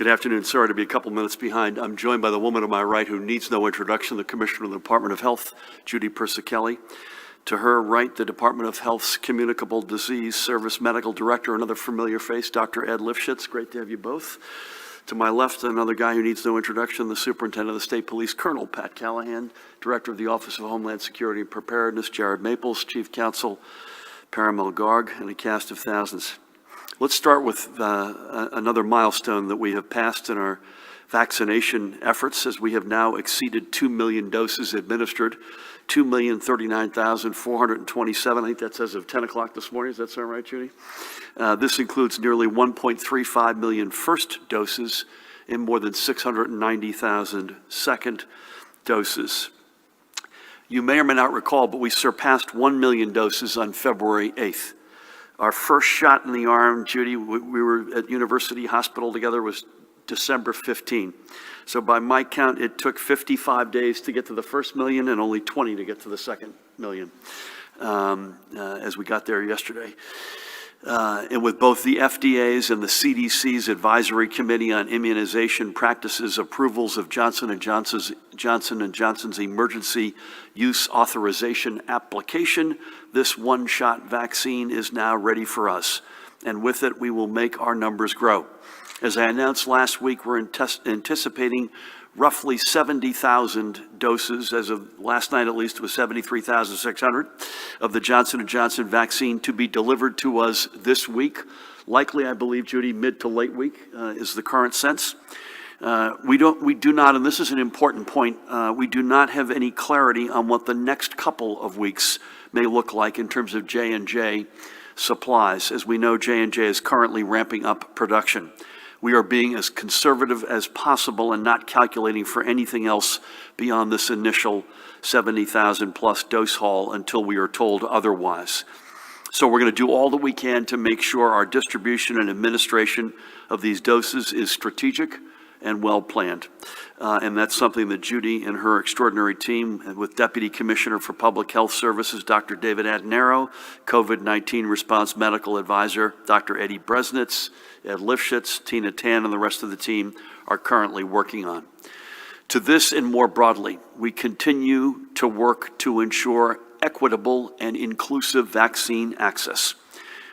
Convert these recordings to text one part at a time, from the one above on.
Good afternoon. Sorry to be a couple minutes behind. I'm joined by the woman to my right who needs no introduction, the Commissioner of the Department of Health, Judy Persicelli. To her right, the Department of Health's Communicable Disease Service Medical Director, another familiar face, Dr. Ed Lifshitz. Great to have you both. To my left, another guy who needs no introduction, the Superintendent of the State Police, Colonel Pat Callahan, Director of the Office of Homeland Security and Preparedness, Jared Maples, Chief Counsel, Paramil Garg, and a cast of thousands. Let's start with another milestone that we have passed in our vaccination efforts, as we have now exceeded 2 million doses administered, 2,039,427. I think that's as of 10 o'clock this morning. Does that sound right, Judy? This includes nearly 1.35 million first doses and more than 690,000 second doses. You may or may not recall, but we surpassed 1 million doses on February 8th. Our first shot in the arm, Judy, we were at University Hospital together, was December 15. So by my count, it took 55 days to get to the first million and only 20 to get to the second million as we got there yesterday. And with both the FDA's and the CDC's Advisory Committee on Immunization Practices approvals of Johnson & Johnson's emergency use authorization application, this one-shot vaccine is now ready for us. And with it, we will make our numbers grow. As I announced last week, we're anticipating roughly 70,000 doses, as of last night at least, it was 73,600, of the Johnson & Johnson vaccine to be delivered to us this week. Likely, I believe, Judy, mid to late week is the current sense. We do not, and this is an important point, we do not have any clarity on what the next couple of weeks may look like in terms of J&J supplies. As we know, J&J is currently ramping up production. We are being as conservative as possible and not calculating for anything else beyond this initial 70,000 plus dose haul until we are told otherwise. So we're going to do all that we can to make sure our distribution and administration of these doses is strategic and well planned. And that's something that Judy and her extraordinary team, with Deputy Commissioner for Public Health Services, Dr. David Adenaro, COVID-19 Response Medical Advisor, Dr. Eddie Bresnitz, Ed Lifshitz, Tina Tan, and the rest of the team are currently working on. To this and more broadly, we continue to work to ensure equitable and inclusive vaccine access.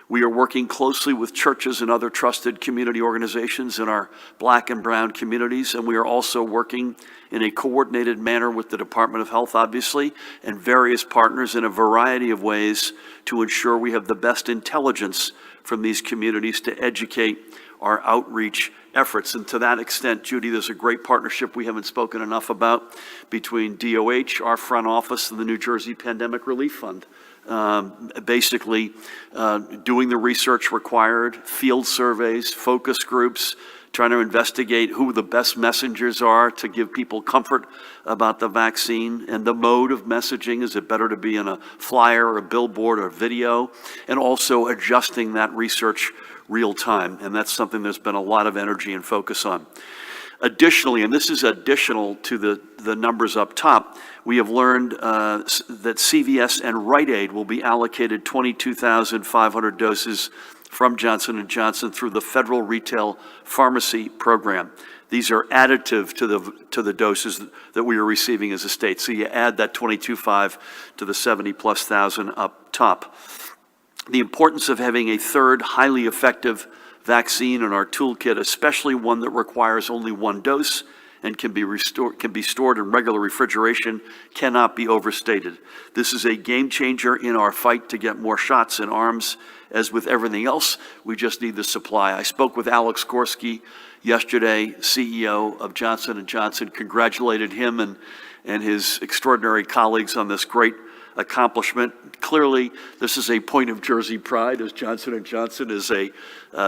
We are working closely with churches and other trusted community organizations in our Black and brown communities, and we are also working in a coordinated manner with the Department of Health, obviously, and various partners in a variety of ways to ensure we have the best intelligence from these communities to educate our outreach efforts. And to that extent, Judy, there's a great partnership we haven't spoken enough about between DOH, our front office, and the New Jersey Pandemic Relief Fund. Basically doing the research required, field surveys, focus groups, trying to investigate who the best messengers are to give people comfort about the vaccine and the mode of messaging. Is it better to be in a flyer or a billboard or video? And also adjusting that research real time. And that's something there's been a lot of energy and focus on. Additionally, and this is additional to the numbers up top, we have learned that CVS and Rite Aid will be allocated 22,500 doses from Johnson & Johnson through the Federal Retail Pharmacy Program. These are additive to the doses that we are receiving as a state. So you add that 22,500 to the 70+ thousand up top. The importance of having a third highly effective vaccine in our toolkit, especially one that requires only one dose and can be stored in regular refrigeration, cannot be overstated. This is a game changer in our fight to get more shots in arms. As with everything else, we just need the supply. I spoke with Alex Gorski yesterday, CEO of Johnson & Johnson, congratulated him and his extraordinary colleagues on this great accomplishment. Clearly, this is a point of Jersey pride, as Johnson & Johnson is a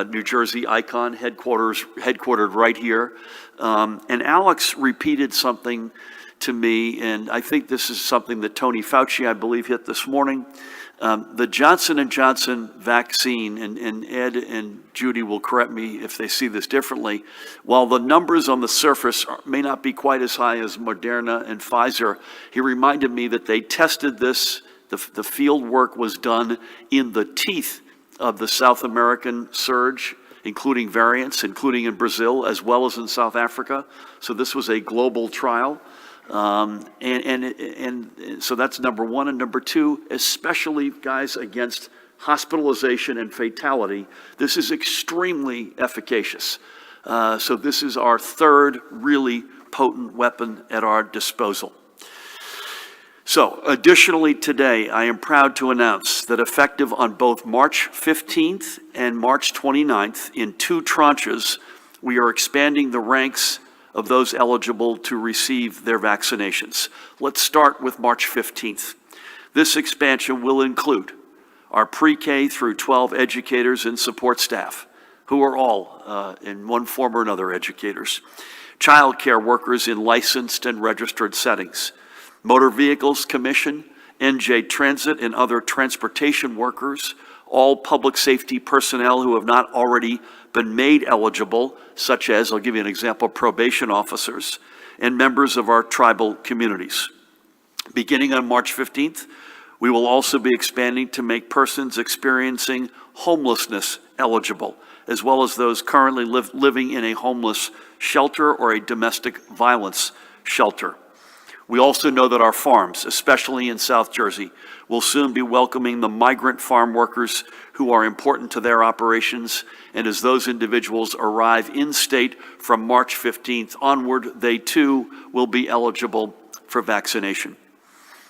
New Jersey icon, headquartered right here. And Alex repeated something to me, and I think this is something that Tony Fauci, I believe, hit this morning. The Johnson & Johnson vaccine, and Ed and Judy will correct me if they see this differently, while the numbers on the surface may not be quite as high as Moderna and Pfizer, he reminded me that they tested this, the field work was done in the teeth of the South American surge including variants, including in Brazil as well as in South Africa. So this was a global trial. So that's number one. And number two, especially, guys, against hospitalization and fatality, this is extremely efficacious. So this is our third really potent weapon at our disposal. So additionally today, I am proud to announce that effective on both March 15th and March 29th, in 2 tranches, we are expanding the ranks of those eligible to receive their vaccinations. Let's start with March 15th. This expansion will include our pre-K through 12 educators and support staff, who are all, in one form or another, educators, child care workers in licensed and registered settings, Motor Vehicles Commission, NJ Transit, and other transportation workers, all public safety personnel who have not already been made eligible, such as, I'll give you an example, probation officers, and members of our tribal communities. Beginning on March 15th, we will also be expanding to make persons experiencing homelessness eligible, as well as those currently living in a homeless shelter or a domestic violence shelter. We also know that our farms, especially in South Jersey, will soon be welcoming the migrant farm workers who are important to their operations, and as those individuals arrive in state from March 15th onward, they too will be eligible for vaccination.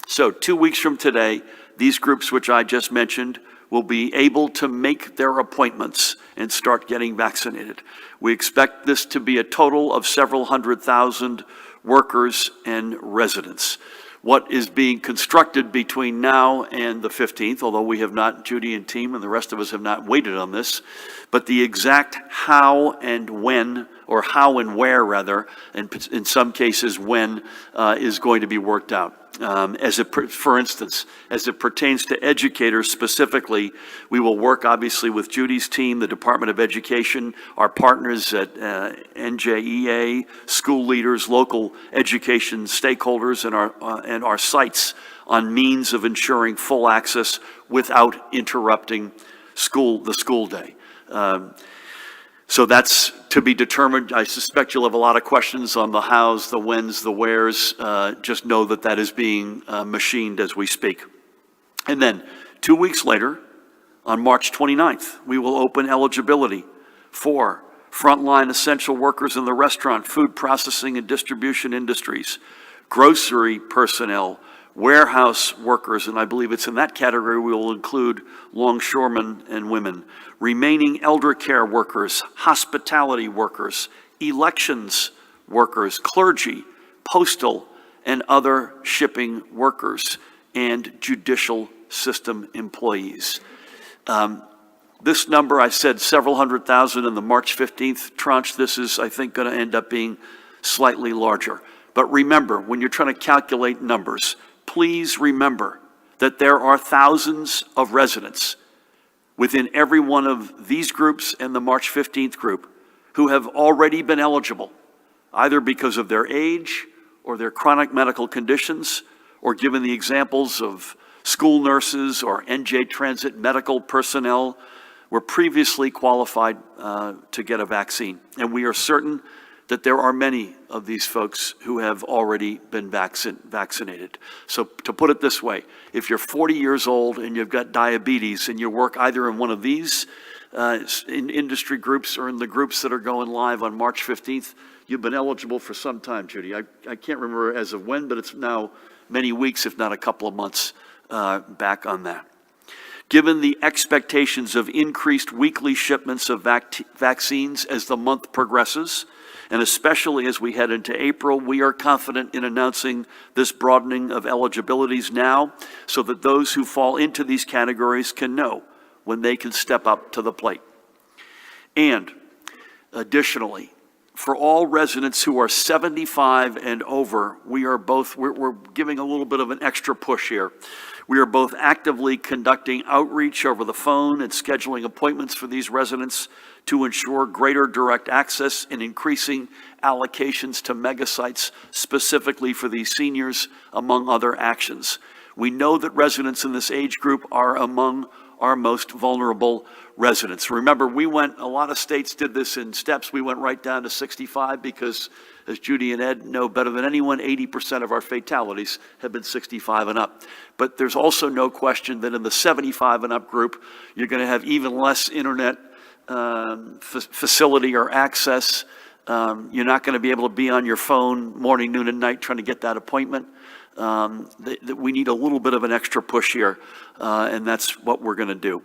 So 2 weeks from today, these groups which I just mentioned will be able to make their appointments and start getting vaccinated. We expect this to be a total of several 100,000 workers and residents. What is being constructed between now and the 15th, although we have not, Judy and team and the rest of us have not waited on this, but the exact how and when, or how and where rather, and in some cases when, is going to be worked out. For instance, as it pertains to educators specifically, we will work obviously with Judy's team, the Department of Education, our partners at NJEA, school leaders, local education stakeholders, and our sites on means of ensuring full access without interrupting the school day. So that's to be determined. I suspect you'll have a lot of questions on the hows, the whens, the wheres. Just know that that is being machined as we speak. And then 2 weeks later, on March 29th, we will open eligibility for frontline essential workers in the restaurant, food processing and distribution industries, grocery personnel, warehouse workers, and I believe it's in that category we will include longshoremen and women, remaining elder care workers, hospitality workers, elections workers, clergy, postal, and other shipping workers, and judicial system employees. This number, I said several 100,000 in the March 15th tranche. This is, I think, going to end up being slightly larger. But remember, when you're trying to calculate numbers, please remember that there are thousands of residents within every one of these groups and the March 15th group who have already been eligible, either because of their age or their chronic medical conditions, or given the examples of school nurses or NJ Transit medical personnel were previously qualified to get a vaccine. And we are certain that there are many of these folks who have already been vaccinated. So to put it this way, if you're 40 years old and you've got diabetes and you work either in one of these in industry groups or in the groups that are going live on March 15th, you've been eligible for some time, Judy. I can't remember as of when, but it's now many weeks, if not a couple of months back on that. Given the expectations of increased weekly shipments of vaccines as the month progresses, and especially as we head into April, we are confident in announcing this broadening of eligibilities now so that those who fall into these categories can know when they can step up to the plate. And additionally, for all residents who are 75 and over, we're giving a little bit of an extra push here. We are both actively conducting outreach over the phone and scheduling appointments for these residents to ensure greater direct access and increasing allocations to Megasites specifically for these seniors, among other actions. We know that residents in this age group are among our most vulnerable residents. Remember, a lot of states did this in steps. We went right down to 65 because, as Judy and Ed know better than anyone, 80% of our fatalities have been 65 and up. But there's also no question that in the 75 and up group, you're going to have even less internet facility or access. You're not going to be able to be on your phone morning, noon, and night trying to get that appointment. We need a little bit of an extra push here, and that's what we're going to do.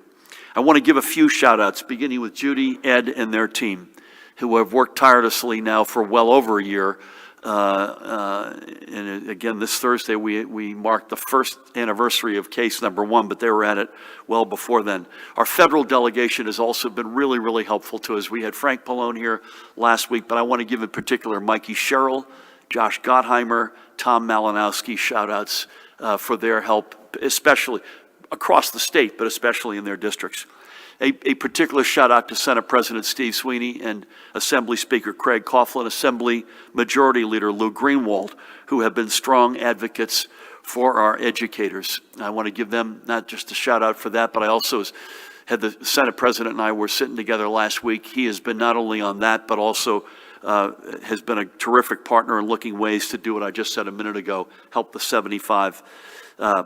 I want to give a few shout outs, beginning with Judy, Ed, and their team, who have worked tirelessly now for well over a year. And again, this Thursday, we marked the first anniversary of case number 1, but they were at it well before then. Our federal delegation has also been really, really helpful to us. We had Frank Pallone here last week, but I want to give in particular Mikey Sherrill, Josh Gottheimer, Tom Malinowski shout outs for their help, especially across the state, but especially in their districts. A particular shout out to Senate President Steve Sweeney and Assembly Speaker Craig Coughlin, Assembly Majority Leader Lou Greenwald, who have been strong advocates for our educators. I want to give them not just a shout out for that, but I also had the Senate President and I were sitting together last week. He has been not only on that, but also has been a terrific partner in looking ways to do what I just said a minute ago, help the 75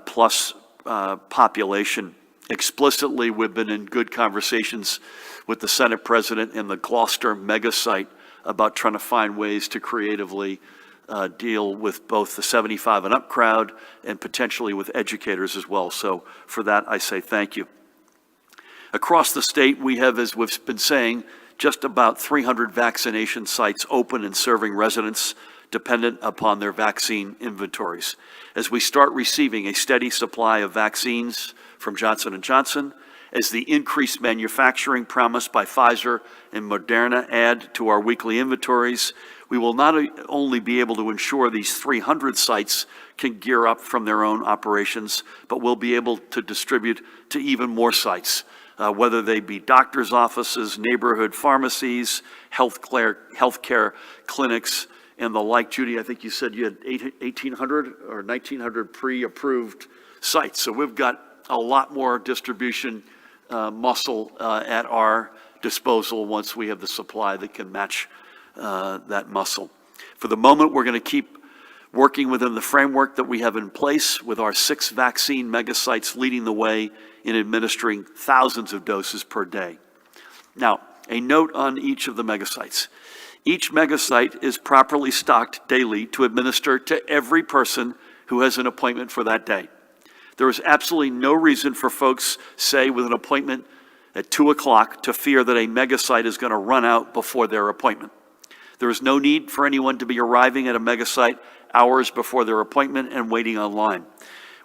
plus population. Explicitly, we've been in good conversations with the Senate President and the Gloucester Megasite about trying to find ways to creatively deal with both the 75 and up crowd and potentially with educators as well. So for that, I say thank you. Across the state, we have, as we've been saying, just about 300 vaccination sites open and serving residents dependent upon their vaccine inventories. As we start receiving a steady supply of vaccines from Johnson & Johnson, as the increased manufacturing promised by Pfizer and Moderna add to our weekly inventories, we will not only be able to ensure these 300 sites can gear up from their own operations, but we'll be able to distribute to even more sites, whether they be doctors' offices, neighborhood pharmacies, healthcare clinics, and the like. Judy, I think you said you had 1,800 or 1,900 pre-approved sites. So we've got a lot more distribution muscle at our disposal once we have the supply that can match that muscle. For the moment, we're going to keep working within the framework that we have in place, with our 6 vaccine megasites leading the way in administering thousands of doses per day. Now, a note on each of the megasites. Each megasite is properly stocked daily to administer to every person who has an appointment for that day. There is absolutely no reason for folks, say, with an appointment at 2 o'clock to fear that a megasite is going to run out before their appointment. There is no need for anyone to be arriving at a megasite hours before their appointment and waiting online.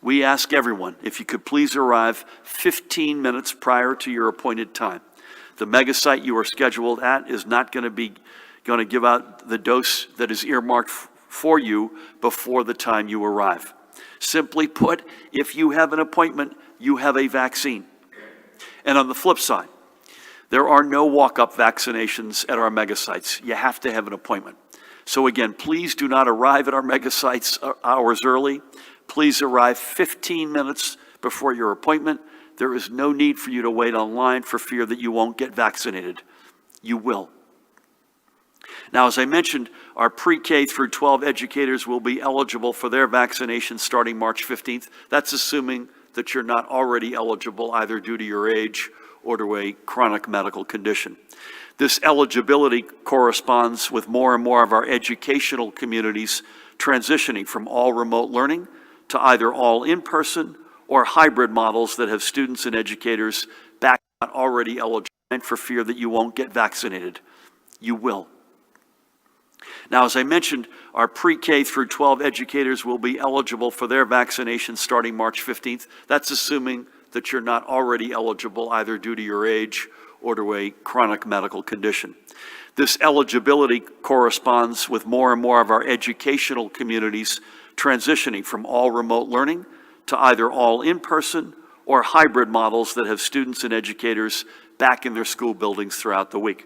We ask everyone, if you could please arrive 15 minutes prior to your appointed time. The megasite you are scheduled at is not going to give out the dose that is earmarked for you before the time you arrive. Simply put, if you have an appointment, you have a vaccine. And on the flip side, there are no walk-up vaccinations at our megasites. You have to have an appointment. So again, please do not arrive at our megasites hours early. Please arrive 15 minutes before your appointment. There is no need for you to wait online for fear that you won't get vaccinated. You will. Now, as I mentioned, our pre-K through 12 educators will be eligible for their vaccination starting March 15th. That's assuming that you're not already eligible, either due to your age or to a chronic medical condition. This eligibility corresponds with more and more of our educational communities transitioning from all remote learning to either all in-person or hybrid models that have students and educators back not already eligible for fear that you won't get vaccinated. You will. Now, as I mentioned, our pre-K through 12 educators will be eligible for their vaccination starting March 15th. That's assuming that you're not already eligible, either due to your age or to a chronic medical condition. This eligibility corresponds with more and more of our educational communities transitioning from all remote learning to either all in-person or hybrid models that have students and educators back in their school buildings throughout the week.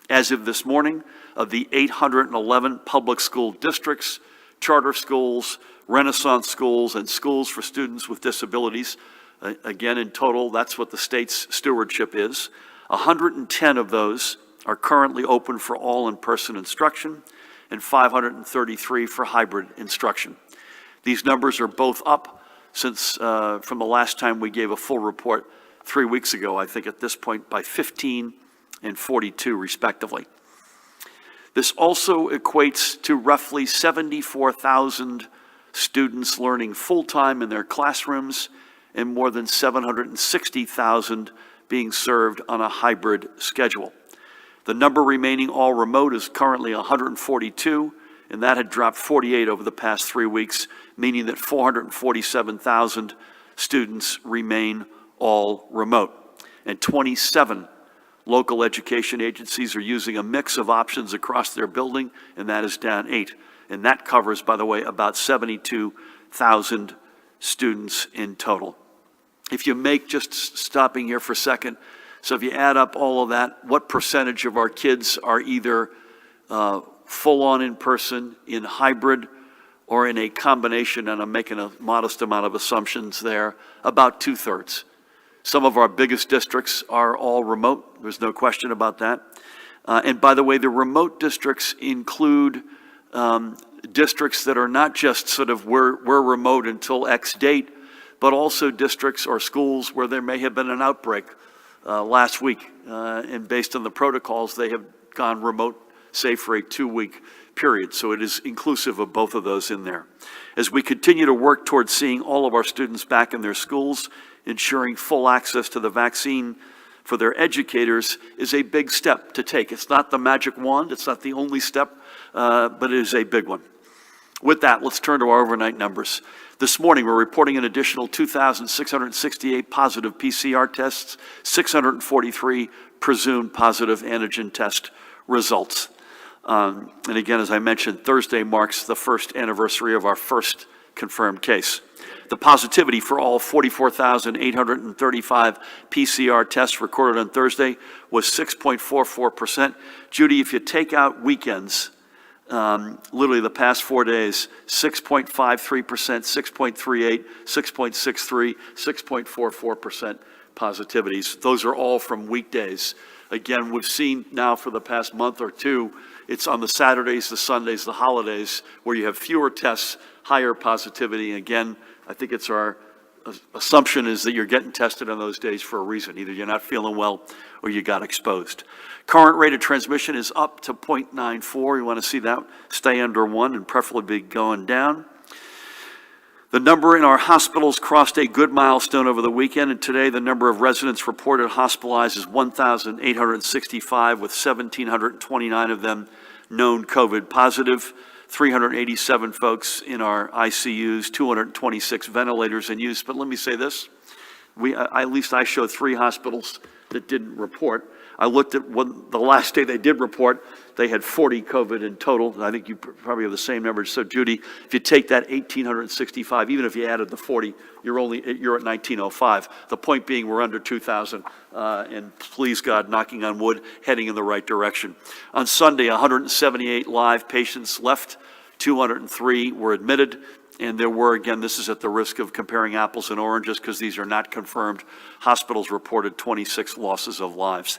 As of this morning, of the 811 public school districts, charter schools, Renaissance schools, and schools for students with disabilities, Again, in total, that's what the state's stewardship is. 110 of those are currently open for all in-person instruction, and 533 for hybrid instruction. These numbers are both up since from the last time we gave a full report 3 weeks ago, I think at this point by 15 and 42 respectively. This also equates to roughly 74,000 students learning full-time in their classrooms and more than 760,000 being served on a hybrid schedule. The number remaining all remote is currently 142, and that had dropped 48 over the past 3 weeks, meaning that 447,000 students remain all remote. And 27 local education agencies are using a mix of options across their building, and that is down 8. And that covers, by the way, about 72,000 students in total. If you make, just stopping here for a second, so if you add up all of that, what percentage of our kids are either full-on in-person, in hybrid, or in a combination, and I'm making a modest amount of assumptions there, about 2/3. Some of our biggest districts are all remote. There's no question about that. And by the way, the remote districts include districts that are not just sort of we're remote until X date, but also districts or schools where there may have been an outbreak last week. And based on the protocols, they have gone remote, say, for a 2-week period. So it is inclusive of both of those in there. As we continue to work towards seeing all of our students back in their schools, ensuring full access to the vaccine for their educators is a big step to take. It's not the magic wand, it's not the only step, but it is a big one. With that, let's turn to our overnight numbers. This morning, we're reporting an additional 2,668 positive PCR tests, 643 presumed positive antigen test results. And again, as I mentioned, Thursday marks the first anniversary of our first confirmed case. The positivity for all 44,835 PCR tests recorded on Thursday was 6.44%. Judy, if you take out weekends, literally the past 4 days, 6.53%, 6.38, 6.63, 6.44% positivities. Those are all from weekdays. Again, we've seen now for the past month or two, it's on the Saturdays, the Sundays, the holidays, where you have fewer tests, higher positivity. Again, I think it's our assumption is that you're getting tested on those days for a reason. Either you're not feeling well or you got exposed. Current rate of transmission is up to 0.94. You want to see that stay under 1 and preferably be going down. The number in our hospitals crossed a good milestone over the weekend, and today the number of residents reported hospitalized is 1,865, with 1,729 of them known COVID positive. 387 folks in our ICUs, 226 ventilators in use. But let me say this, at least I showed 3 hospitals that didn't report. I looked at the last day they did report, they had 40 COVID in total. I think you probably have the same numbers. So Judy, if you take that 1,865, even if you added the 40, you're at 1,905. The point being, we're under 2,000, and please God, knocking on wood, heading in the right direction. On Sunday, 178 live patients left, 203 were admitted, and there were, again, this is at the risk of comparing apples and oranges because these are not confirmed. Hospitals reported 26 losses of lives.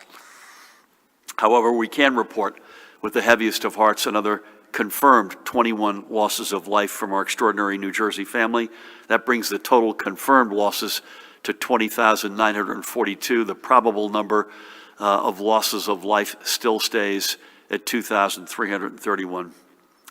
However, we can report with the heaviest of hearts another confirmed 21 losses of life from our extraordinary New Jersey family. That brings the total confirmed losses to 20,942. The probable number of losses of life still stays at 2,331.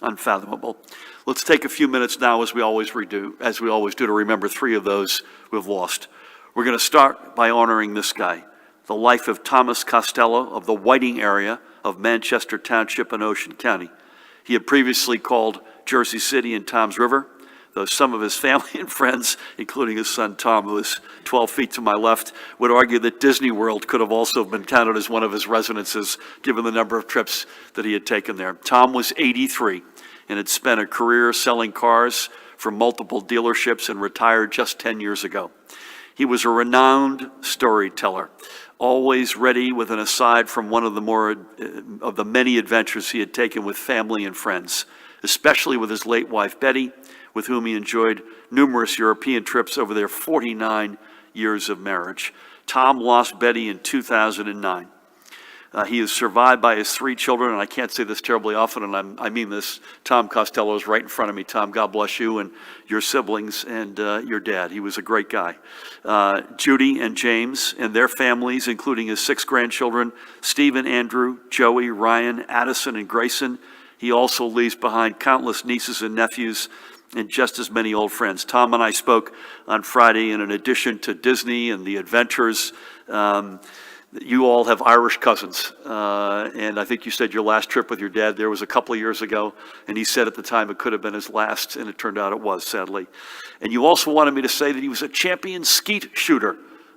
Unfathomable. Let's take a few minutes now, as we always do, to remember 3 of those we've lost. We're going to start by honoring this guy, the life of Thomas Costello of the Whiting area of Manchester Township in Ocean County. He had previously called Jersey City and Toms River, though some of his family and friends, including his son Tom, who is 12 feet to my left, would argue that Disney World could have also been counted as one of his residences, given the number of trips that he had taken there. Tom was 83 and had spent a career selling cars for multiple dealerships and retired just 10 years ago. He was a renowned storyteller, always ready with an aside from one of the many adventures he had taken with family and friends, especially with his late wife Betty, with whom he enjoyed numerous European trips over their 49 years of marriage. Tom lost Betty in 2009. He is survived by his 3 children, and I can't say this terribly often, and I mean this. Tom Costello is right in front of me. Tom, God bless you and your siblings and your dad. He was a great guy. Judy and James and their families, including his 6 grandchildren, Stephen, Andrew, Joey, Ryan, Addison, and Grayson. He also leaves behind countless nieces and nephews and just as many old friends. Tom and I spoke on Friday, and in addition to Disney and the adventures, you all have Irish cousins, and I think you said your last trip with your dad there was a couple of years ago, and he said at the time it could have been his last, and it turned out it was, sadly. And you also wanted me to say that he was a champion skeet shooter.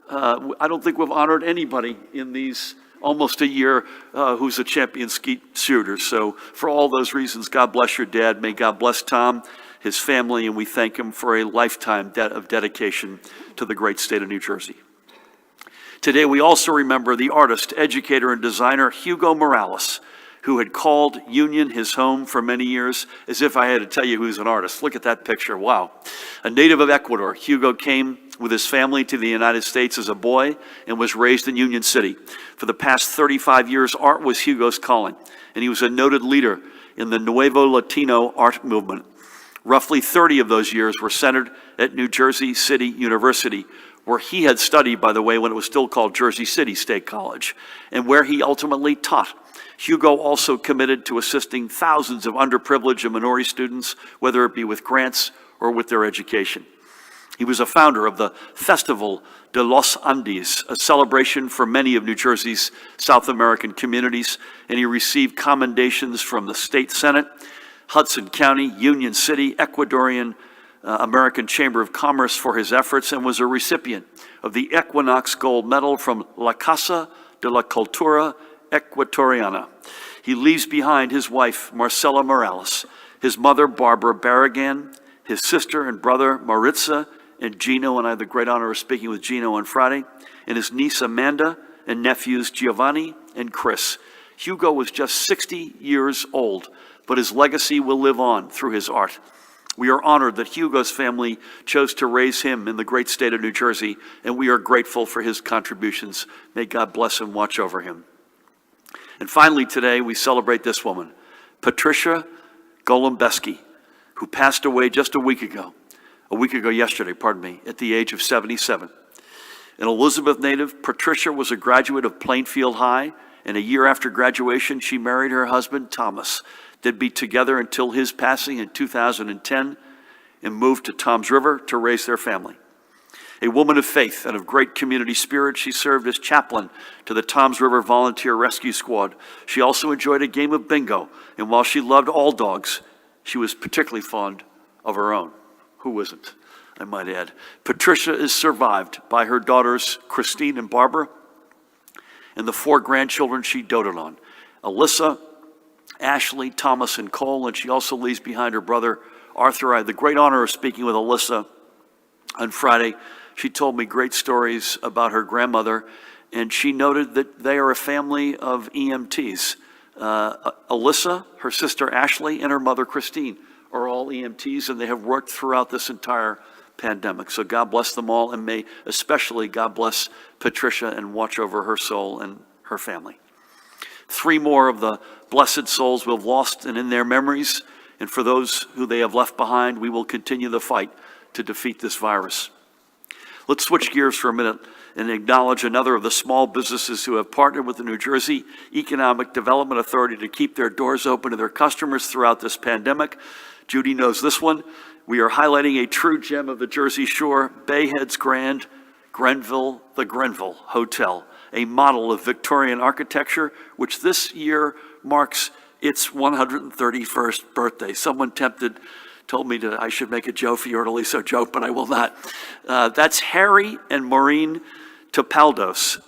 I don't think we've honored anybody in these almost a year who's a champion skeet shooter. So for all those reasons, God bless your dad. May God bless Tom, his family, and we thank him for a lifetime of dedication to the great state of New Jersey. Today, we also remember the artist, educator, and designer Hugo Morales, who had called Union his home for many years, as if I had to tell you who's an artist. Look at that picture, wow. A native of Ecuador, Hugo came with his family to the United States as a boy and was raised in Union City. For the past 35 years, art was Hugo's calling, and he was a noted leader in the Nuevo Latino art movement. Roughly 30 of those years were centered at New Jersey City University, where he had studied, by the way, when it was still called Jersey City State College, and where he ultimately taught. Hugo also committed to assisting thousands of underprivileged and minority students, whether it be with grants or with their education. He was a founder of the Festival de los Andes, a celebration for many of New Jersey's South American communities, and he received commendations from the State Senate, Hudson County, Union City, Ecuadorian American Chamber of Commerce for his efforts, and was a recipient of the Equinox Gold Medal from La Casa de la Cultura Ecuatoriana. He leaves behind his wife, Marcela Morales, his mother, Barbara Barragan, his sister and brother, Maritza and Gino, and I had the great honor of speaking with Gino on Friday, and his niece, Amanda, and nephews, Giovanni and Chris. Hugo was just 60 years old, but his legacy will live on through his art. We are honored that Hugo's family chose to raise him in the great state of New Jersey, and we are grateful for his contributions. May God bless and watch over him. And finally today, we celebrate this woman, Patricia Golombeski, who passed away just a week ago yesterday, at the age of 77. An Elizabeth native, Patricia was a graduate of Plainfield High, and a year after graduation, she married her husband, Thomas. They'd be together until his passing in 2010 and moved to Toms River to raise their family. A woman of faith and of great community spirit, she served as chaplain to the Toms River Volunteer Rescue Squad. She also enjoyed a game of bingo, and while she loved all dogs, she was particularly fond of her own. Who isn't, I might add. Patricia is survived by her daughters, Christine and Barbara, and the 4 grandchildren she doted on, Alyssa, Ashley, Thomas, and Cole, and she also leaves behind her brother, Arthur. I had the great honor of speaking with Alyssa on Friday. She told me great stories about her grandmother, and she noted that they are a family of EMTs. Alyssa, her sister Ashley, and her mother Christine are all EMTs, and they have worked throughout this entire pandemic. So God bless them all, and may especially God bless Patricia and watch over her soul and her family. 3 more of the blessed souls we've lost, and in their memories, and for those who they have left behind, we will continue the fight to defeat this virus. Let's switch gears for a minute and acknowledge another of the small businesses who have partnered with the New Jersey Economic Development Authority to keep their doors open to their customers throughout this pandemic. Judy knows this one. We are highlighting a true gem of the Jersey Shore, Bay Head's Grand Grenville, the Grenville Hotel, a model of Victorian architecture, which this year marks its 131st birthday. Someone told me I should make a joke for you, or at least a joke, but I will not. That's Harry and Maureen Topaldos,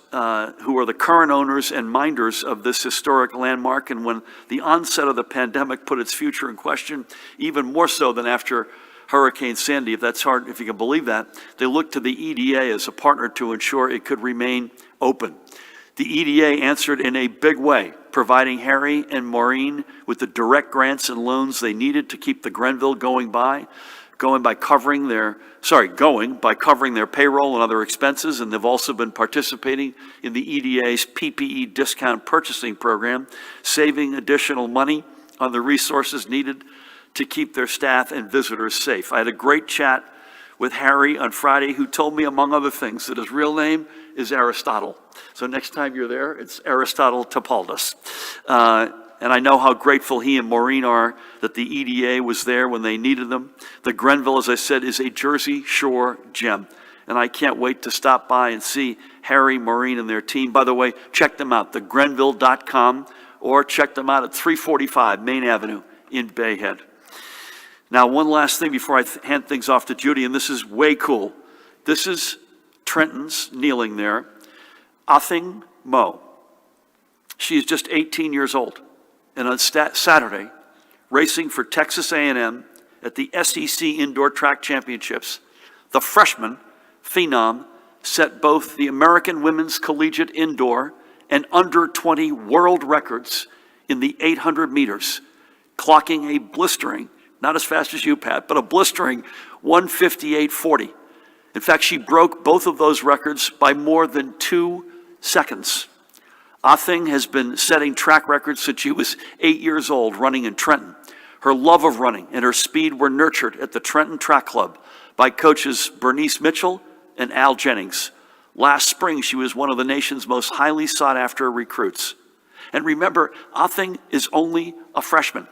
who are the current owners and minders of this historic landmark. And when the onset of the pandemic put its future in question, even more so than after Hurricane Sandy, if you can believe that, they looked to the EDA as a partner to ensure it could remain open. The EDA answered in a big way, providing Harry and Maureen with the direct grants and loans they needed to keep the Grenville going by. going by covering their payroll and other expenses, and they've also been participating in the EDA's PPE discount purchasing program, saving additional money on the resources needed to keep their staff and visitors safe. I had a great chat with Harry on Friday, who told me, among other things, that his real name is Aristotle. So next time you're there, it's Aristotle Topaldus. And I know how grateful he and Maureen are that the EDA was there when they needed them. The Grenville, as I said, is a Jersey Shore gem. And I can't wait to stop by and see Harry, Maureen, and their team. By the way, check them out, thegrenville.com, or check them out at 345 Main Avenue in Bay Head. Now, one last thing before I hand things off to Judy, and this is way cool. This is Trenton's kneeling there. Athing Mo. She is just 18 years old. And on Saturday, racing for Texas A&M at the SEC Indoor Track Championships, the freshman phenom set both the American Women's Collegiate Indoor and under-20 world records in the 800 meters, clocking a blistering, not as fast as you, Pat, but a blistering 1:58.40. In fact, she broke both of those records by more than 2 seconds. Athing has been setting track records since she was 8 years old, running in Trenton. Her love of running and her speed were nurtured at the Trenton Track Club by coaches Bernice Mitchell and Al Jennings. Last spring, she was one of the nation's most highly sought-after recruits. And remember, Athing is only a freshman.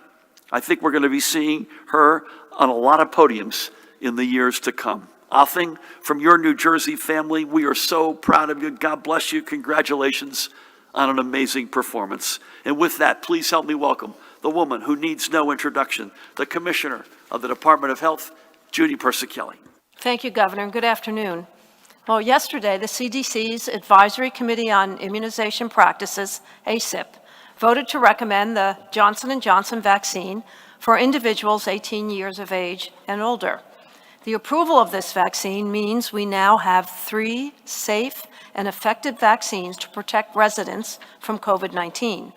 I think we're going to be seeing her on a lot of podiums in the years to come. Athing, from your New Jersey family, we are so proud of you. God bless you. Congratulations on an amazing performance. And with that, please help me welcome the woman who needs no introduction, the Commissioner of the Department of Health, Judy Persichilli. Thank you, Governor, and good afternoon. Well, yesterday, the CDC's Advisory Committee on Immunization Practices, ACIP, voted to recommend the Johnson & Johnson vaccine for individuals 18 years of age and older. The approval of this vaccine means we now have 3 safe and effective vaccines to protect residents from COVID-19.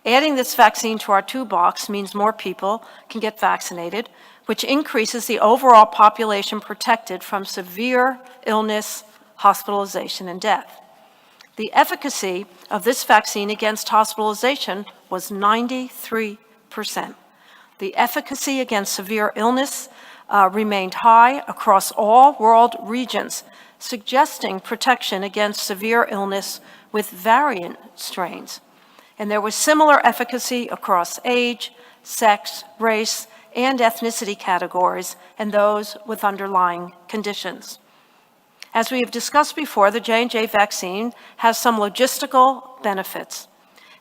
Adding this vaccine to our toolbox means more people can get vaccinated, which increases the overall population protected from severe illness, hospitalization, and death. The efficacy of this vaccine against hospitalization was 93%. The efficacy against severe illness remained high across all world regions, suggesting protection against severe illness with variant strains. And there was similar efficacy across age, sex, race, and ethnicity categories, and those with underlying conditions. As we have discussed before, the J&J vaccine has some logistical benefits.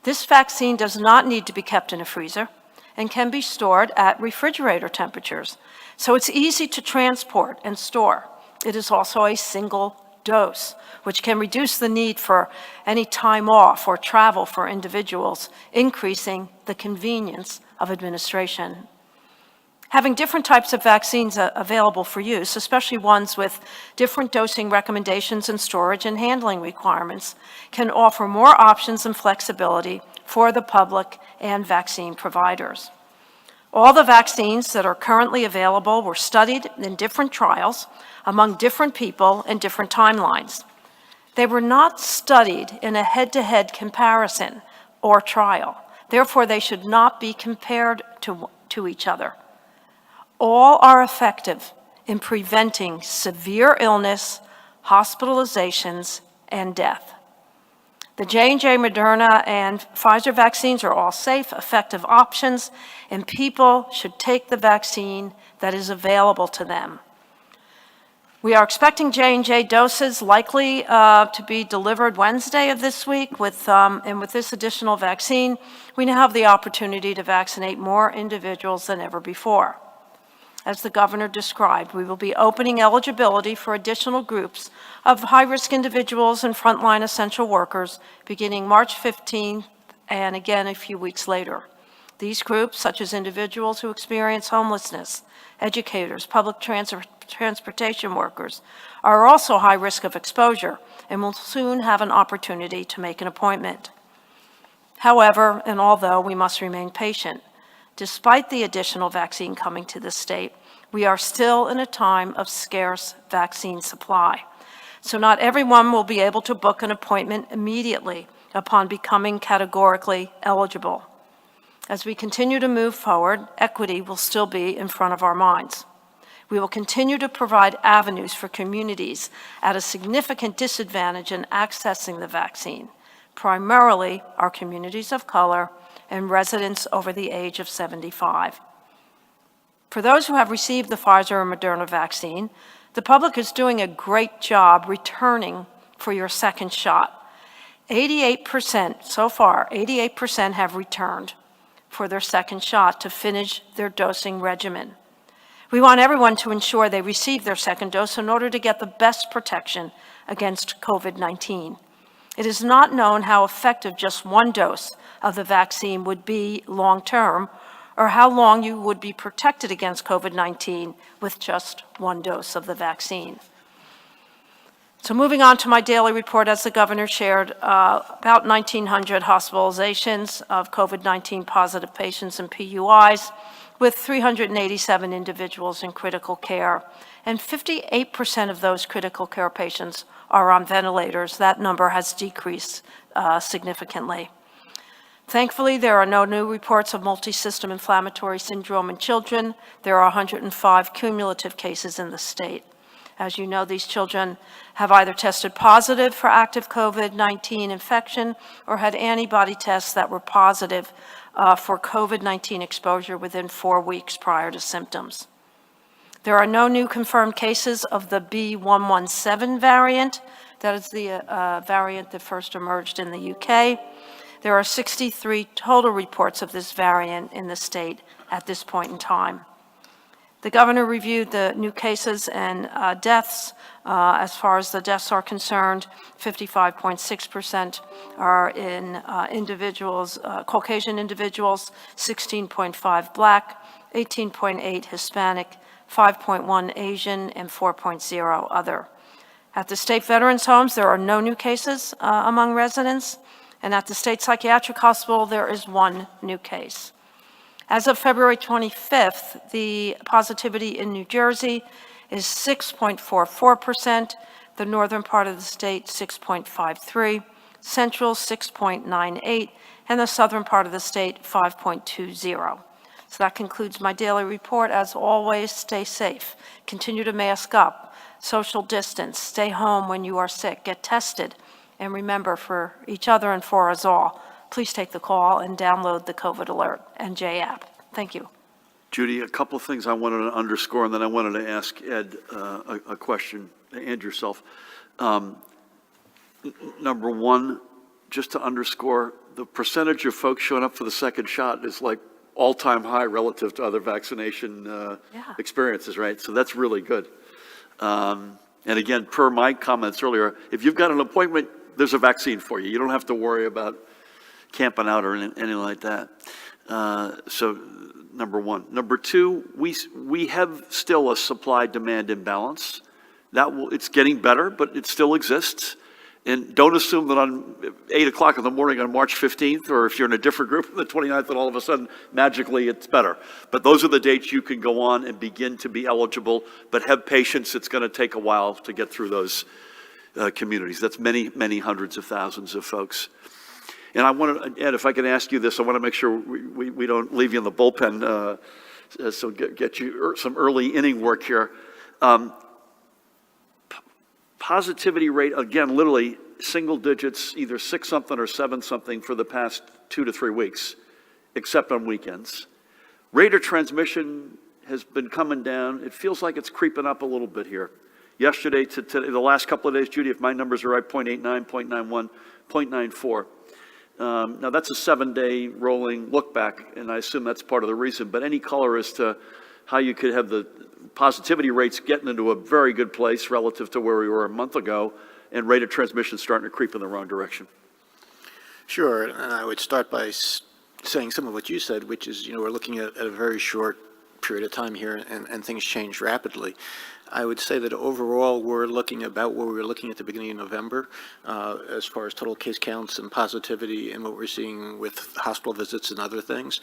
This vaccine does not need to be kept in a freezer and can be stored at refrigerator temperatures, so it's easy to transport and store. It is also a single dose, which can reduce the need for any time off or travel for individuals, increasing the convenience of administration. Having different types of vaccines available for use, especially ones with different dosing recommendations and storage and handling requirements, can offer more options and flexibility for the public and vaccine providers. All the vaccines that are currently available were studied in different trials among different people and different timelines. They were not studied in a head-to-head comparison or trial. Therefore, they should not be compared to each other. All are effective in preventing severe illness, hospitalizations, and death. The J&J, Moderna, and Pfizer vaccines are all safe, effective options, and people should take the vaccine that is available to them. We are expecting J&J doses likely to be delivered Wednesday of this week, and with this additional vaccine, we now have the opportunity to vaccinate more individuals than ever before. As the governor described, we will be opening eligibility for additional groups of high-risk individuals and frontline essential workers beginning March 15th and again a few weeks later. These groups, such as individuals who experience homelessness, educators, public transportation workers, are also high risk of exposure and will soon have an opportunity to make an appointment. However, and although we must remain patient, despite the additional vaccine coming to the state, We are still in a time of scarce vaccine supply. So not everyone will be able to book an appointment immediately upon becoming categorically eligible. As we continue to move forward, equity will still be in front of our minds. We will continue to provide avenues for communities at a significant disadvantage in accessing the vaccine, primarily our communities of color and residents over the age of 75. For those who have received the Pfizer or Moderna vaccine, the public is doing a great job returning for your second shot. 88%, so far, 88% have returned for their second shot to finish their dosing regimen. We want everyone to ensure they receive their second dose in order to get the best protection against COVID-19. It is not known how effective just one dose of the vaccine would be long-term, or how long you would be protected against COVID-19 with just one dose of the vaccine. So moving on to my daily report, as the governor shared, about 1,900 hospitalizations of COVID-19 positive patients and PUIs, with 387 individuals in critical care. And 58% of those critical care patients are on ventilators. That number has decreased significantly. Thankfully, there are no new reports of multisystem inflammatory syndrome in children. There are 105 cumulative cases in the state. As you know, these children have either tested positive for active COVID-19 infection or had antibody tests that were positive for COVID-19 exposure within 4 weeks prior to symptoms. There are no new confirmed cases of the B.1.1.7 variant. That is the variant that first emerged in the UK. There are 63 total reports of this variant in the state at this point in time. The governor reviewed the new cases and deaths. As far as the deaths are concerned, 55.6% are in individuals, Caucasian individuals, 16.5 Black, 18.8 Hispanic, 5.1 Asian, and 4.0 other. At the state veterans homes, there are no new cases among residents, and at the state psychiatric hospital, there is one new case. As of February 25th, the positivity in New Jersey is 6.44%, the northern part of the state 6.53%, central 6.98%, and the southern part of the state 5.20%. So that concludes my daily report. As always, stay safe, continue to mask up, social distance, stay home when you are sick, get tested, and remember, for each other and for us all, please take the call and download the COVID Alert NJ app. Thank you. Judy, a couple of things I wanted to underscore, and then I wanted to ask Ed a question, and yourself. Number one, just to underscore, the percentage of folks showing up for the second shot is like all-time high relative to other vaccination experiences, right? So that's really good. And again, per my comments earlier, if you've got an appointment, there's a vaccine for you. You don't have to worry about camping out or anything like that. So number one. Number two, we have still a supply-demand imbalance. It's getting better, but it still exists. And don't assume that on 8 o'clock in the morning on March 15th, or if you're in a different group on the 29th, that all of a sudden, magically, it's better. But those are the dates you can go on and begin to be eligible, but have patience. It's going to take a while to get through those communities. That's many, many hundreds of thousands of folks. And I want to, Ed, if I can ask you this, I want to make sure we don't leave you in the bullpen, so get you some early inning work here. Positivity rate, again, literally single digits, either 6-something or 7-something for the past 2 to 3 weeks, except on weekends. Rate of transmission has been coming down. It feels like it's creeping up a little bit here. Yesterday to today, the last couple of days, Judy, if my numbers are right, 0.89, 0.91, 0.94. Now that's a 7-day rolling look back, and I assume that's part of the reason, but any color as to how you could have the positivity rates getting into a very good place relative to where we were a month ago, and rate of transmission starting to creep in the wrong direction. Sure, and I would start by saying some of what you said, which is, we're looking at a very short period of time here, and things change rapidly. I would say that overall, we're looking about where we were looking at the beginning of November, as far as total case counts and positivity and what we're seeing with hospital visits and other things.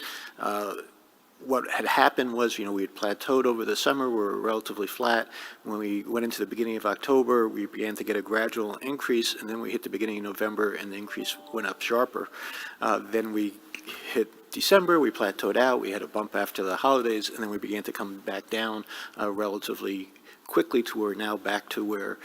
what had happened was, we had plateaued over the summer, we were relatively flat. When we went into the beginning of October, we began to get a gradual increase, and then we hit the beginning of November, and the increase went up sharper. Then we hit December, we plateaued out, we had a bump after the holidays, and then we began to come back down relatively quickly to where now back to where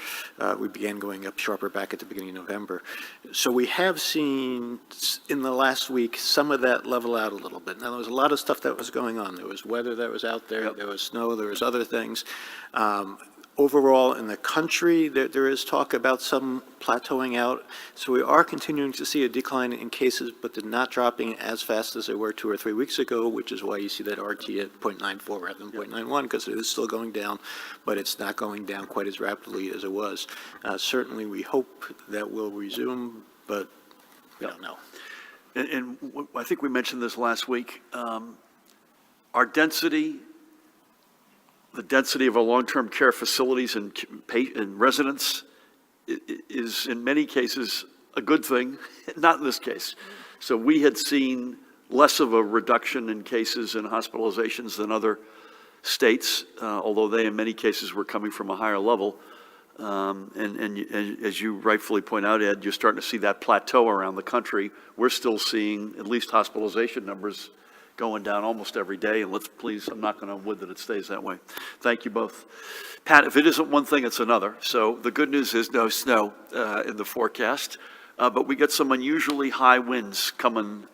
we began going up sharper back at the beginning of November. So we have seen in the last week some of that level out a little bit. Now, there was a lot of stuff that was going on. There was weather that was out there, there was snow, there was other things. Overall, in the country, there is talk about some plateauing out. So we are continuing to see a decline in cases, but they're not dropping as fast as they were 2 or 3 weeks ago, which is why you see that RT at 0.94 rather than 0.91, because it is still going down, but it's not going down quite as rapidly as it was. Certainly, we hope that will resume, but we don't know. And I think we mentioned this last week. Our density, the density of our long-term care facilities and residents is in many cases a good thing, not in this case. So we had seen less of a reduction in cases and hospitalizations than other states, although they in many cases were coming from a higher level. And as you rightfully point out, Ed, you're starting to see that plateau around the country. We're still seeing at least hospitalization numbers going down almost every day, and let's please, I'm not going to would that it stays that way. Thank you both. Pat, if it isn't one thing, it's another. So the good news is no snow in the forecast, but we get some unusually high winds coming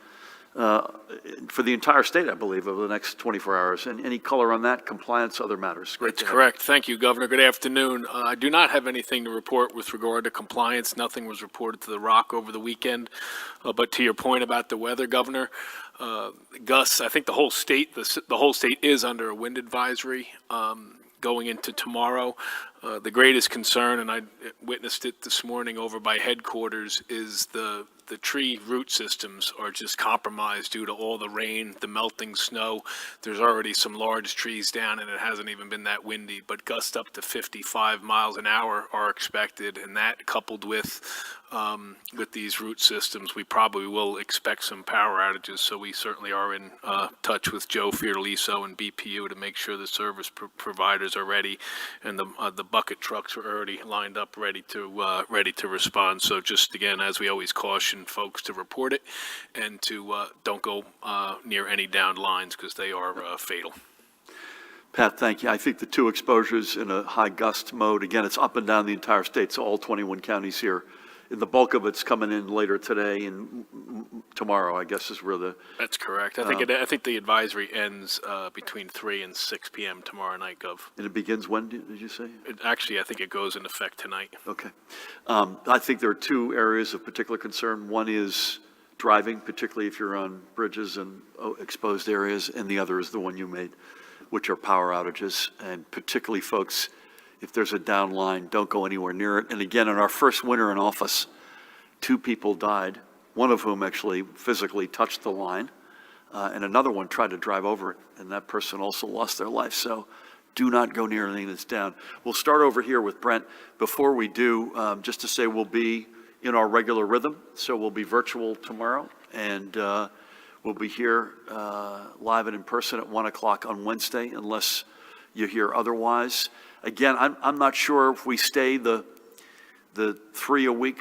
for the entire state, I believe, over the next 24 hours. And any color on that? Compliance, other matters? Great. That's correct. Thank you, Governor. Good afternoon. I do not have anything to report with regard to compliance. Nothing was reported to the Rock over the weekend. But to your point about the weather, Governor, Gus, I think the whole state is under a wind advisory going into tomorrow. The greatest concern, and I witnessed it this morning over by headquarters, is the tree root systems are just compromised due to all the rain, the melting snow. There's already some large trees down, and it hasn't even been that windy, but gusts up to 55 miles an hour are expected, and that coupled with these root systems, we probably will expect some power outages. So we certainly are in touch with Joe Fiordaliso and BPU to make sure the service providers are ready, and the bucket trucks are already lined up, ready to respond. So just again, as we always caution folks to report it and to don't go near any downed lines because they are fatal. Pat, thank you. I think the two exposures in a high gust mode, again, it's up and down the entire state, so all 21 counties here. And the bulk of it's coming in later today and tomorrow, I guess, is where the... That's correct. I think the advisory ends between 3 and 6 p.m. tomorrow night, Gov. And it begins when, did you say? Actually, I think it goes into effect tonight. Okay. I think there are two areas of particular concern. One is driving, particularly if you're on bridges and exposed areas, and the other is the one you made, which are power outages. And particularly, folks, if there's a down line, don't go anywhere near it. And again, in our first winter in office, 2 people died, one of whom actually physically touched the line, and another one tried to drive over it, and that person also lost their life. So do not go near anything that's down. We'll start over here with Brent. Before we do, just to say we'll be in our regular rhythm, so we'll be virtual tomorrow, and we'll be here live and in person at 1 o'clock on Wednesday, unless you hear otherwise. Again, I'm not sure if we stay the 3 a week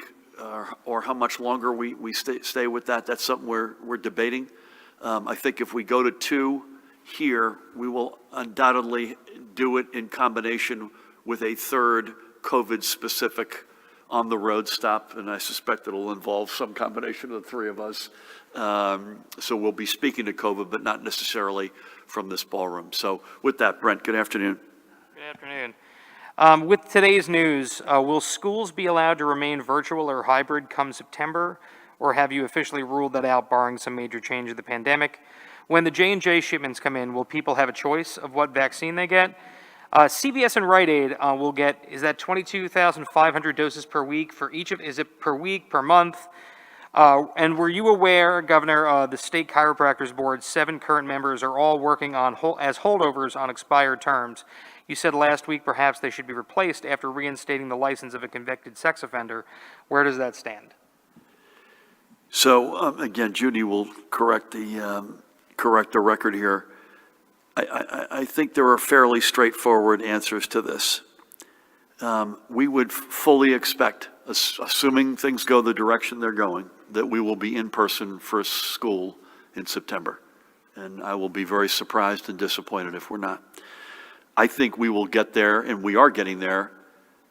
or how much longer we stay with that. That's something we're debating. I think if we go to 2 here, we will undoubtedly do it in combination with a third COVID-specific on-the-road stop, and I suspect it'll involve some combination of the 3 of us. So we'll be speaking to COVID, but not necessarily from this ballroom. So with that, Brent, good afternoon. Good afternoon. With today's news, will schools be allowed to remain virtual or hybrid come September, or have you officially ruled that out barring some major change of the pandemic? When the J&J shipments come in, will people have a choice of what vaccine they get? CVS and Rite Aid will get, is that 22,500 doses per week for each of, is it per week, per month? And were you aware, Governor, the State Chiropractors Board, 7 current members are all working on as holdovers on expired terms. You said last week perhaps they should be replaced after reinstating the license of a convicted sex offender. Where does that stand? So again, Judy will correct the record here. I think there are fairly straightforward answers to this. We would fully expect, assuming things go the direction they're going, that we will be in person for school in September. And I will be very surprised and disappointed if we're not. I think we will get there, and we are getting there,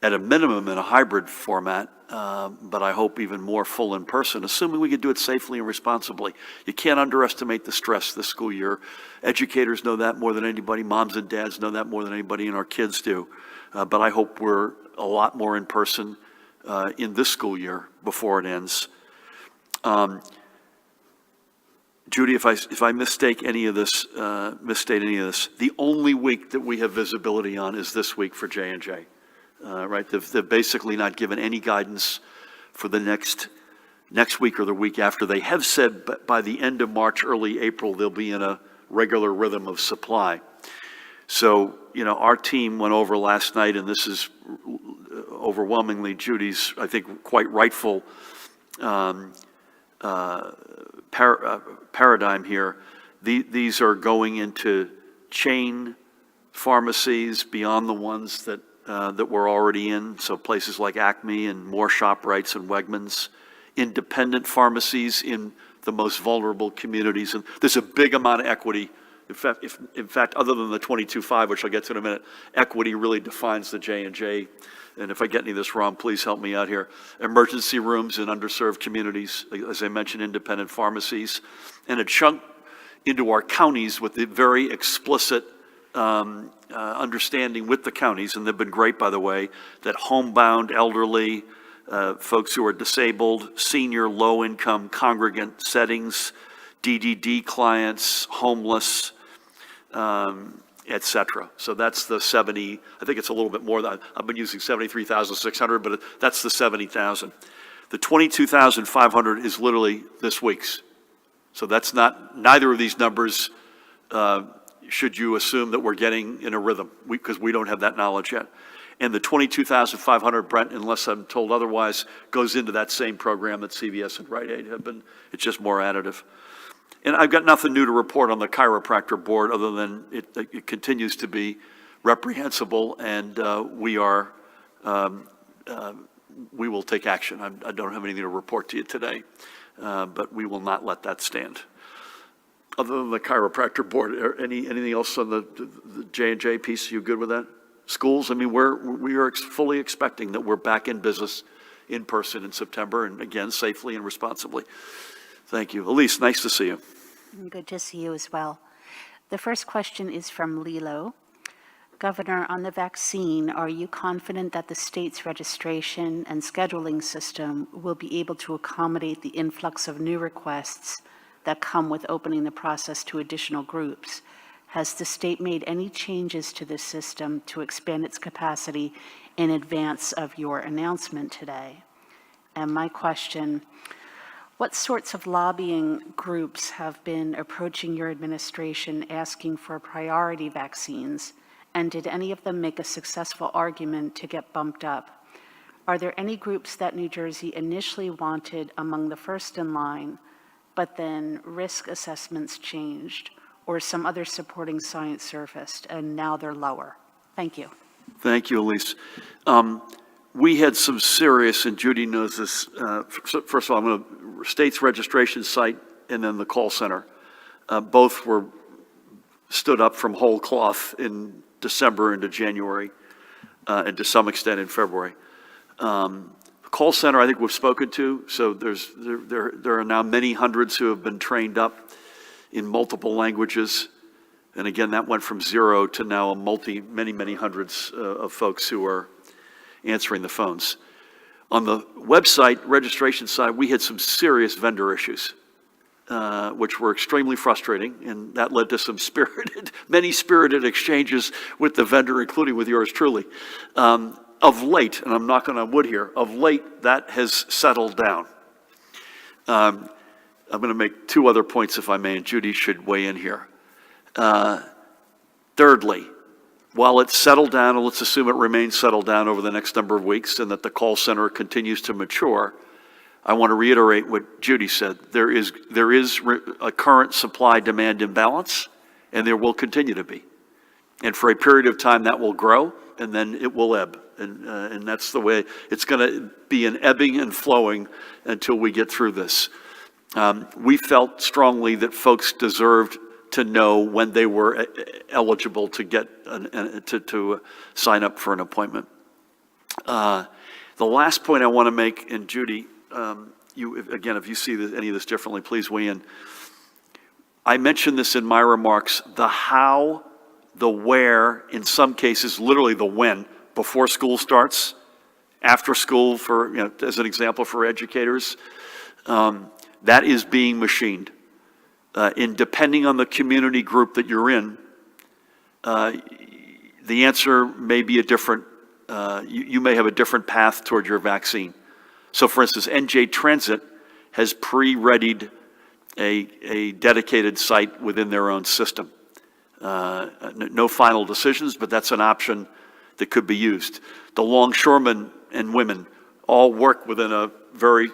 at a minimum in a hybrid format, but I hope even more full in person, assuming we can do it safely and responsibly. You can't underestimate the stress this school year. Educators know that more than anybody. Moms and dads know that more than anybody, and our kids do. But I hope we're a lot more in person in this school year before it ends. Judy, if I misstate any of this, the only week that we have visibility on is this week for J&J. Right? They've basically not given any guidance for the next week or the week after. They have said by the end of March, early April, they'll be in a regular rhythm of supply. So, our team went over last night, and this is overwhelmingly Judy's, I think, quite rightful paradigm here. These are going into chain pharmacies beyond the ones that we're already in, so places like Acme and more ShopRites and Wegmans, independent pharmacies in the most vulnerable communities, and there's a big amount of equity. In fact, other than the 22.5, which I'll get to in a minute, equity really defines the J&J. And if I get any of this wrong, please help me out here. Emergency rooms in underserved communities, as I mentioned, independent pharmacies, and a chunk into our counties with the very explicit understanding with the counties, and they've been great, by the way, that homebound, elderly, folks who are disabled, senior, low-income congregant settings, DDD clients, homeless, et cetera. So that's the 70, I think it's a little bit more. I've been using 73,600, but that's the 70,000. The 22,500 is literally this week's. So that's neither of these numbers should you assume that we're getting in a rhythm, because we don't have that knowledge yet. And the 22,500, Brent, unless I'm told otherwise, goes into that same program that CVS and Rite Aid have been. It's just more additive. And I've got nothing new to report on the chiropractor board other than it continues to be reprehensible, and we will take action. I don't have anything to report to you today, but we will not let that stand. Other than the chiropractor board, anything else on the J&J piece? You good with that? Schools, I mean, we are fully expecting that we're back in business in person in September, and again, safely and responsibly. Thank you. Elise, nice to see you. Good to see you as well. The first question is from Lilo. Governor, on the vaccine, are you confident that the state's registration and scheduling system will be able to accommodate the influx of new requests that come with opening the process to additional groups? Has the state made any changes to this system to expand its capacity in advance of your announcement today? And my question, what sorts of lobbying groups have been approaching your administration asking for priority vaccines, and did any of them make a successful argument to get bumped up? Are there any groups that New Jersey initially wanted among the first in line, but then risk assessments changed, or some other supporting science surfaced, and now they're lower? Thank you. Thank you, Elise. We had some serious, and Judy knows this, first of all, I'm going to, state's registration site and then the call center, both were stood up from whole cloth in December into January, and to some extent in February. Call center, I think we've spoken to, so there are now many hundreds who have been trained up in multiple languages, and again, that went from 0 to now many hundreds of folks who are answering the phones. On the website registration side, we had some serious vendor issues, which were extremely frustrating, and that led to some many spirited exchanges with the vendor, including with yours truly. Of late, and I'm knocking on wood here, of late, that has settled down. I'm going to make two other points, if I may, and Judy should weigh in here. Thirdly, while it's settled down, and let's assume it remains settled down over the next number of weeks, and that the call center continues to mature, I want to reiterate what Judy said. There is a current supply-demand imbalance, and there will continue to be. And for a period of time, that will grow, and then it will ebb. And that's the way it's going to be, an ebbing and flowing until we get through this. We felt strongly that folks deserved to know when they were eligible to get to sign up for an appointment. The last point I want to make, and Judy, again, if you see any of this differently, please weigh in. I mentioned this in my remarks, the how, the where, in some cases, literally the when, before school starts, after school, for, as an example for educators, that is being machined. Depending on the community group that you're in, the answer may be a different, you may have a different path toward your vaccine. So for instance, NJ Transit has pre-readied a dedicated site within their own system. No final decisions, but that's an option that could be used. The longshoremen and women all work within a very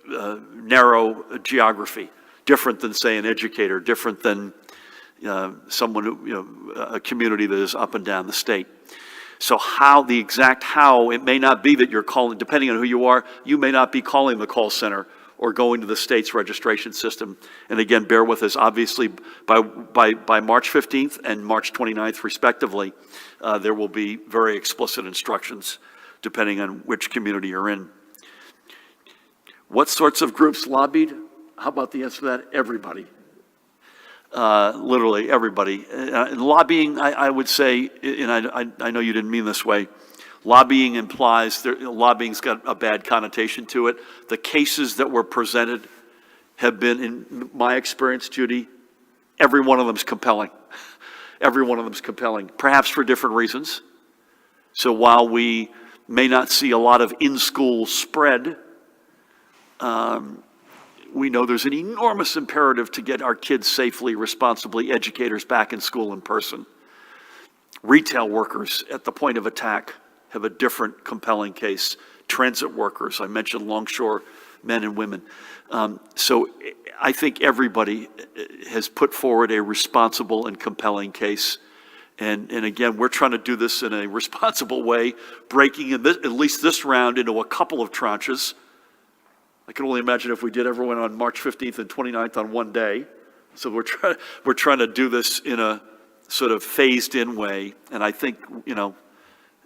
narrow geography, different than, say, an educator, different than someone who, a community that is up and down the state. So the exact how, it may not be that you're calling, depending on who you are, you may not be calling the call center or going to the state's registration system. And again, bear with us, obviously, by March 15th and March 29th, respectively, there will be very explicit instructions depending on which community you're in. What sorts of groups lobbied? How about the answer to that? Everybody. Literally everybody. Lobbying, I would say, and I know you didn't mean this way, lobbying implies, lobbying's got a bad connotation to it. The cases that were presented have been, in my experience, Judy, every one of them's compelling. Every one of them's compelling, perhaps for different reasons. So while we may not see a lot of in-school spread, we know there's an enormous imperative to get our kids safely, responsibly, educators back in school in person. Retail workers at the point of attack have a different compelling case. Transit workers, I mentioned longshore men and women. So I think everybody has put forward a responsible and compelling case. And again, we're trying to do this in a responsible way, breaking at least this round into a couple of tranches. I can only imagine if we did everyone on March 15th and 29th on one day. So we're trying to do this in a sort of phased in way. And I think,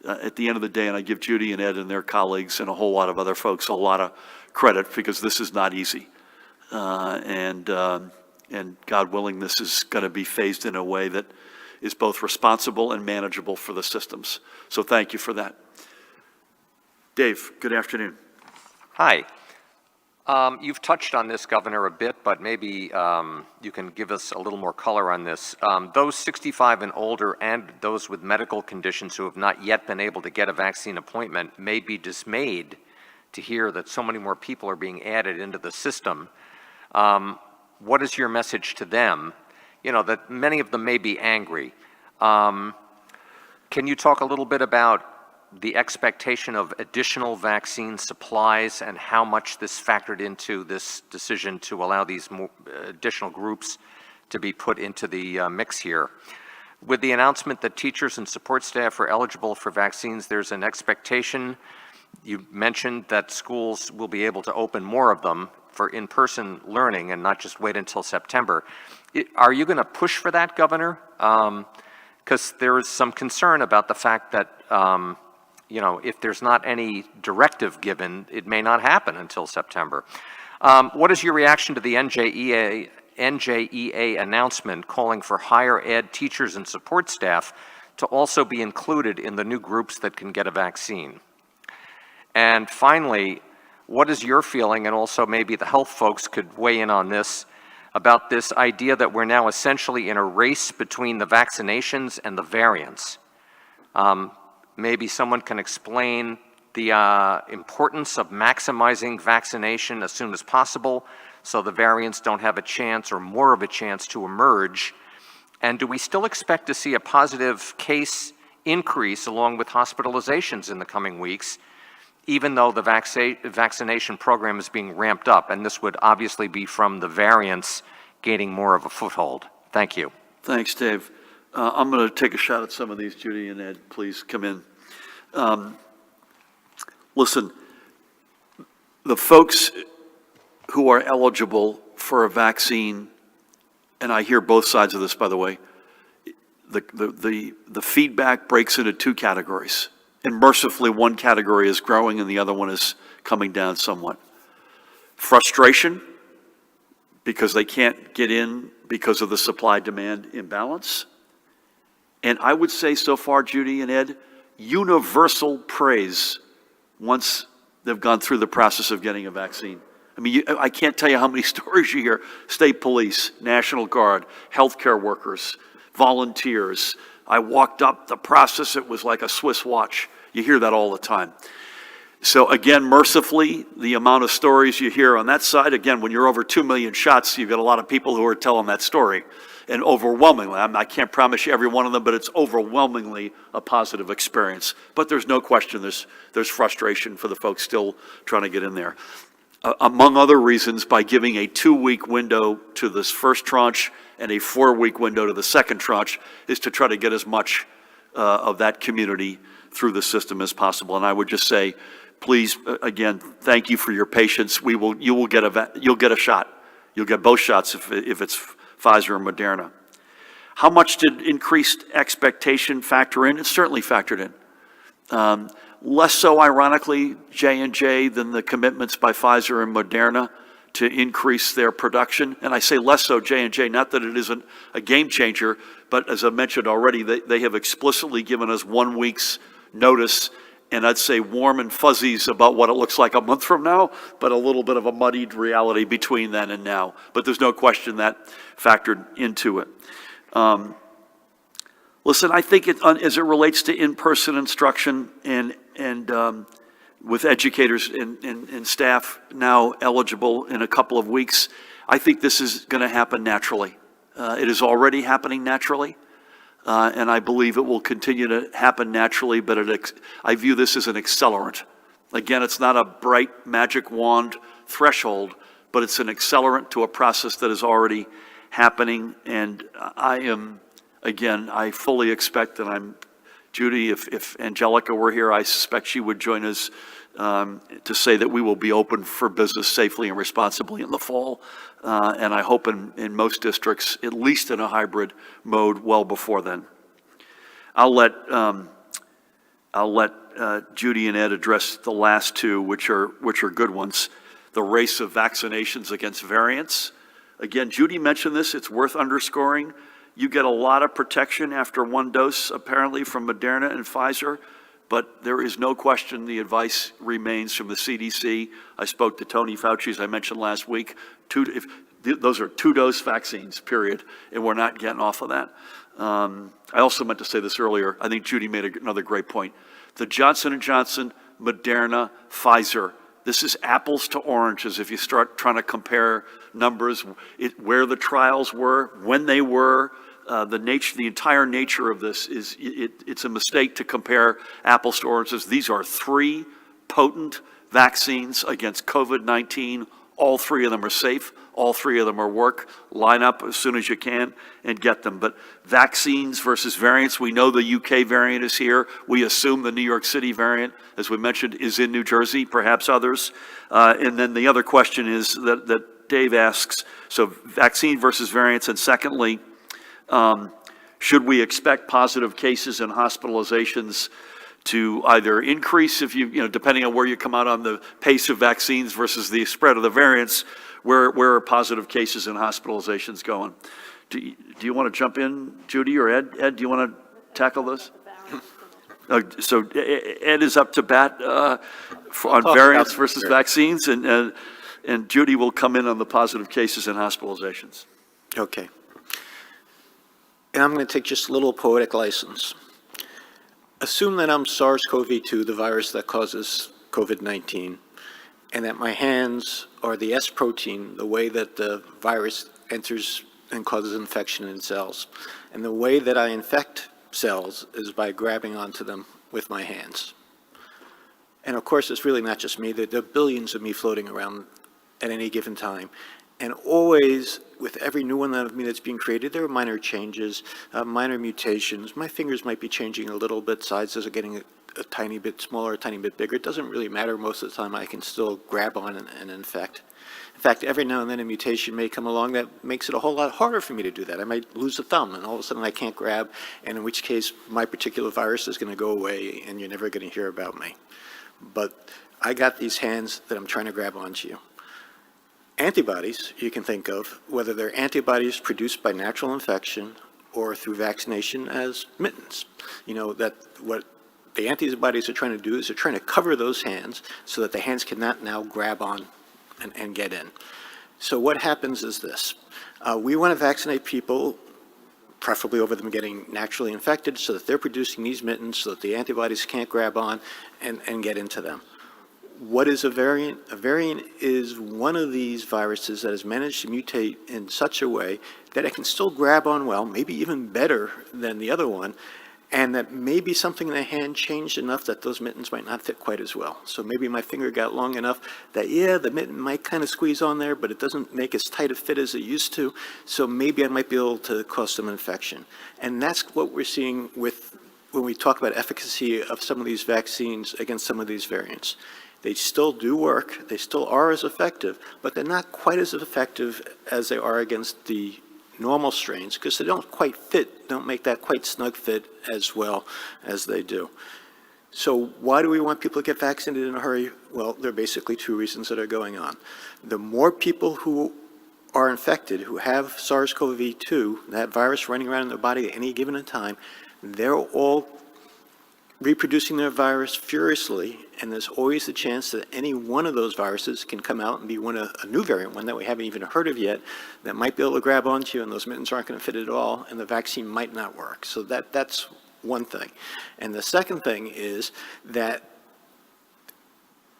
at the end of the day, and I give Judy and Ed and their colleagues and a whole lot of other folks a lot of credit, because this is not easy. And God willing, this is going to be phased in a way that is both responsible and manageable for the systems. So thank you for that. Dave, good afternoon. Hi. You've touched on this, Governor, a bit, but maybe you can give us a little more color on this. Those 65 and older and those with medical conditions who have not yet been able to get a vaccine appointment may be dismayed to hear that so many more people are being added into the system. What is your message to them? That many of them may be angry. Can you talk a little bit about the expectation of additional vaccine supplies and how much this factored into this decision to allow these additional groups to be put into the mix here? With the announcement that teachers and support staff are eligible for vaccines, there's an expectation. You mentioned that schools will be able to open more of them for in-person learning and not just wait until September. Are you going to push for that, Governor? Because there is some concern about the fact that if there's not any directive given, it may not happen until September. What is your reaction to the NJEA announcement calling for higher ed teachers and support staff to also be included in the new groups that can get a vaccine? And finally, what is your feeling, and also maybe the health folks could weigh in on this, about this idea that we're now essentially in a race between the vaccinations and the variants? Maybe someone can explain the importance of maximizing vaccination as soon as possible so the variants don't have a chance or more of a chance to emerge. And do we still expect to see a positive case increase along with hospitalizations in the coming weeks, even though the vaccination program is being ramped up? And this would obviously be from the variants gaining more of a foothold. Thank you. Thanks, Dave. I'm going to take a shot at some of these. Judy and Ed, please come in. Listen, the folks who are eligible for a vaccine, and I hear both sides of this, by the way, the feedback breaks into two categories. And mercifully, one category is growing and the other one is coming down somewhat. Frustration, because they can't get in because of the supply-demand imbalance. And I would say so far, Judy and Ed, universal praise once they've gone through the process of getting a vaccine. I mean, I can't tell you how many stories you hear. State police, National Guard, healthcare workers, volunteers. I walked up the process, it was like a Swiss watch. You hear that all the time. So again, mercifully, the amount of stories you hear on that side, again, when you're over 2 million shots, you've got a lot of people who are telling that story. And overwhelmingly, I can't promise you every one of them, but it's overwhelmingly a positive experience. But there's no question there's frustration for the folks still trying to get in there. Among other reasons, by giving a 2-week window to this first tranche and a 4-week window to the second tranche, is to try to get as much of that community through the system as possible. And I would just say, please, again, thank you for your patience. You'll get a shot. You'll get both shots if it's Pfizer or Moderna. How much did increased expectation factor in? It certainly factored in. Less so, ironically, J&J than the commitments by Pfizer and Moderna to increase their production. And I say less so J&J, not that it isn't a game changer, but as I mentioned already, they have explicitly given us 1 week's notice, and I'd say warm and fuzzies about what it looks like a month from now, but a little bit of a muddied reality between then and now. But there's no question that factored into it. Listen, I think as it relates to in-person instruction and with educators and staff now eligible in a couple of weeks, I think this is going to happen naturally. It is already happening naturally, and I believe it will continue to happen naturally, but I view this as an accelerant. Again, it's not a bright magic wand threshold, but it's an accelerant to a process that is already happening, and I fully expect, and Judy, if Angelica were here, I suspect she would join us to say that we will be open for business safely and responsibly in the fall. And I hope in most districts, at least in a hybrid mode, well before then. I'll let Judy and Ed address the last two, which are good ones. The race of vaccinations against variants. Again, Judy mentioned this. It's worth underscoring. You get a lot of protection after 1 dose, apparently, from Moderna and Pfizer, but there is no question the advice remains from the CDC. I spoke to Tony Fauci, as I mentioned last week. Those are 2-dose vaccines, period, and we're not getting off of that. I also meant to say this earlier. I think Judy made another great point. The Johnson & Johnson, Moderna, Pfizer, this is apples to oranges if you start trying to compare numbers, where the trials were, when they were. The entire nature of this is it's a mistake to compare apples to oranges. These are 3 potent vaccines against COVID-19. All 3 of them are safe. All 3 of them are work. Line up as soon as you can and get them. But vaccines versus variants, we know the UK variant is here. We assume the New York City variant, as we mentioned, is in New Jersey, perhaps others. And then the other question is that Dave asks, so vaccine versus variants, and secondly, should we expect positive cases and hospitalizations to either increase depending on where you come out on the pace of vaccines versus the spread of the variants, where are positive cases and hospitalizations going? Do you want to jump in, Judy or Ed? Ed, do you want to tackle this? So Ed is up to bat on variants versus vaccines, and Judy will come in on the positive cases and hospitalizations. Okay. And I'm going to take just a little poetic license. Assume that I'm SARS-CoV-2, the virus that causes COVID-19, and that my hands are the S protein, the way that the virus enters and causes infection in cells. And the way that I infect cells is by grabbing onto them with my hands. And of course, it's really not just me. There are billions of me floating around at any given time. And always, with every new one of me that's being created, there are minor changes, minor mutations. My fingers might be changing a little bit, sizes are getting a tiny bit smaller, a tiny bit bigger. It doesn't really matter. Most of the time, I can still grab on and infect. In fact, every now and then a mutation may come along that makes it a whole lot harder for me to do that. I might lose a thumb, and all of a sudden I can't grab, and in which case my particular virus is going to go away, and you're never going to hear about me. But I got these hands that I'm trying to grab onto you. Antibodies, you can think of, whether they're antibodies produced by natural infection or through vaccination as mittens. You know, that what the antibodies are trying to do is they're trying to cover those hands so that the hands cannot now grab on and get in. So what happens is this. We want to vaccinate people, preferably over them getting naturally infected, so that they're producing these mittens so that the antibodies can't grab on and get into them. What is a variant? A variant is one of these viruses that has managed to mutate in such a way that it can still grab on well, maybe even better than the other one, and that maybe something in the hand changed enough that those mittens might not fit quite as well. So maybe my finger got long enough that, yeah, the mitten might kind of squeeze on there, but it doesn't make as tight a fit as it used to. So maybe I might be able to cause some infection. And that's what we're seeing when we talk about efficacy of some of these vaccines against some of these variants. They still do work, they still are as effective, but they're not quite as effective as they are against the normal strains because they don't quite fit, don't make that quite snug fit as well as they do. So why do we want people to get vaccinated in a hurry? Well, there are basically two reasons that are going on. The more people who are infected, who have SARS-CoV-2, that virus running around in their body at any given time, they're all reproducing their virus furiously, and there's always the chance that any one of those viruses can come out and be a new variant, one that we haven't even heard of yet, that might be able to grab onto you, and those mittens aren't going to fit at all, and the vaccine might not work. So that's one thing. And the second thing is that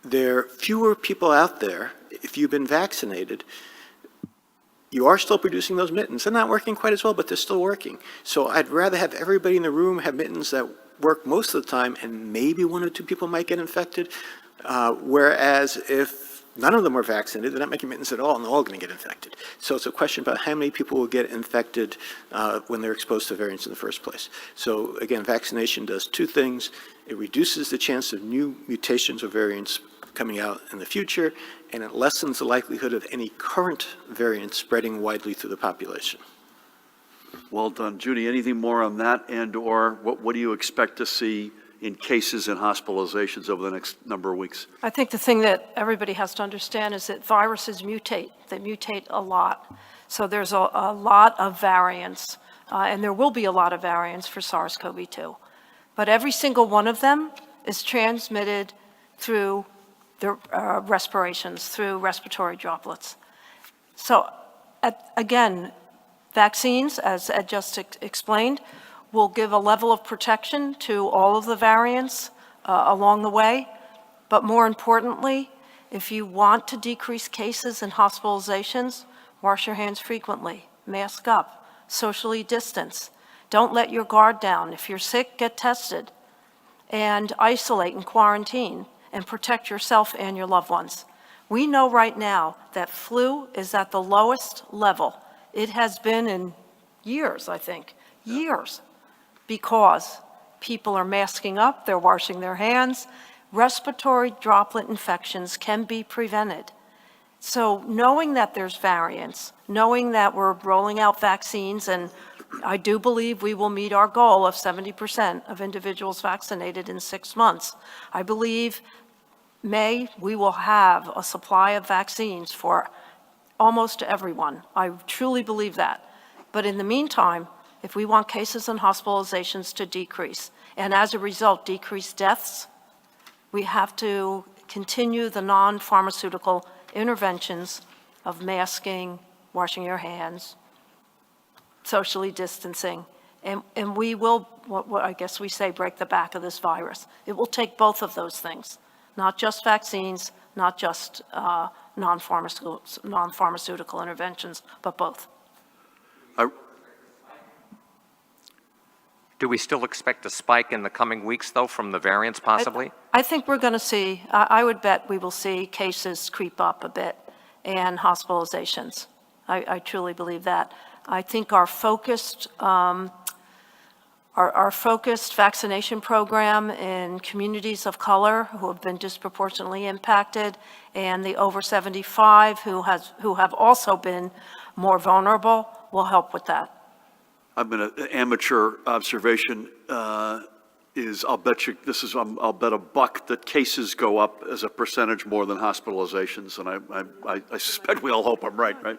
there are fewer people out there, if you've been vaccinated, you are still producing those mittens. They're not working quite as well, but they're still working. So I'd rather have everybody in the room have mittens that work most of the time, and maybe one or two people might get infected, whereas if none of them are vaccinated, they're not making mittens at all, and they're all going to get infected. So it's a question about how many people will get infected when they're exposed to variants in the first place. So again, vaccination does two things. It reduces the chance of new mutations or variants coming out in the future, and it lessens the likelihood of any current variants spreading widely through the population. Well done. Judy, anything more on that, and/or what do you expect to see in cases and hospitalizations over the next number of weeks? I think the thing that everybody has to understand is that viruses mutate. They mutate a lot. So there's a lot of variants, and there will be a lot of variants for SARS-CoV-2. But every single one of them is transmitted through the respirations, through respiratory droplets. So again, vaccines, as Ed just explained, will give a level of protection to all of the variants along the way. But more importantly, if you want to decrease cases and hospitalizations, wash your hands frequently, mask up, socially distance. Don't let your guard down. If you're sick, get tested, and isolate and quarantine, and protect yourself and your loved ones. We know right now that flu is at the lowest level it has been in years, I think, years, because people are masking up, they're washing their hands. Respiratory droplet infections can be prevented. So knowing that there's variants, knowing that we're rolling out vaccines, and I do believe we will meet our goal of 70% of individuals vaccinated in 6 months. I believe May, we will have a supply of vaccines for almost everyone. I truly believe that. But in the meantime, if we want cases and hospitalizations to decrease, and as a result, decrease deaths, we have to continue the non-pharmaceutical interventions of masking, washing your hands, socially distancing, and we will, what I guess we say, break the back of this virus. It will take both of those things, not just vaccines, not just non-pharmaceutical interventions, but both. Do we still expect a spike in the coming weeks, though, from the variants possibly? I think we're going to see, I would bet we will see cases creep up a bit, and hospitalizations. I truly believe that. I think our focused vaccination program in communities of color who have been disproportionately impacted, and the over 75 who have also been more vulnerable, will help with that. I've been an amateur observation is, I'll bet you, I'll bet $1 that cases go up as a percentage more than hospitalizations, and I suspect we all hope I'm right, right?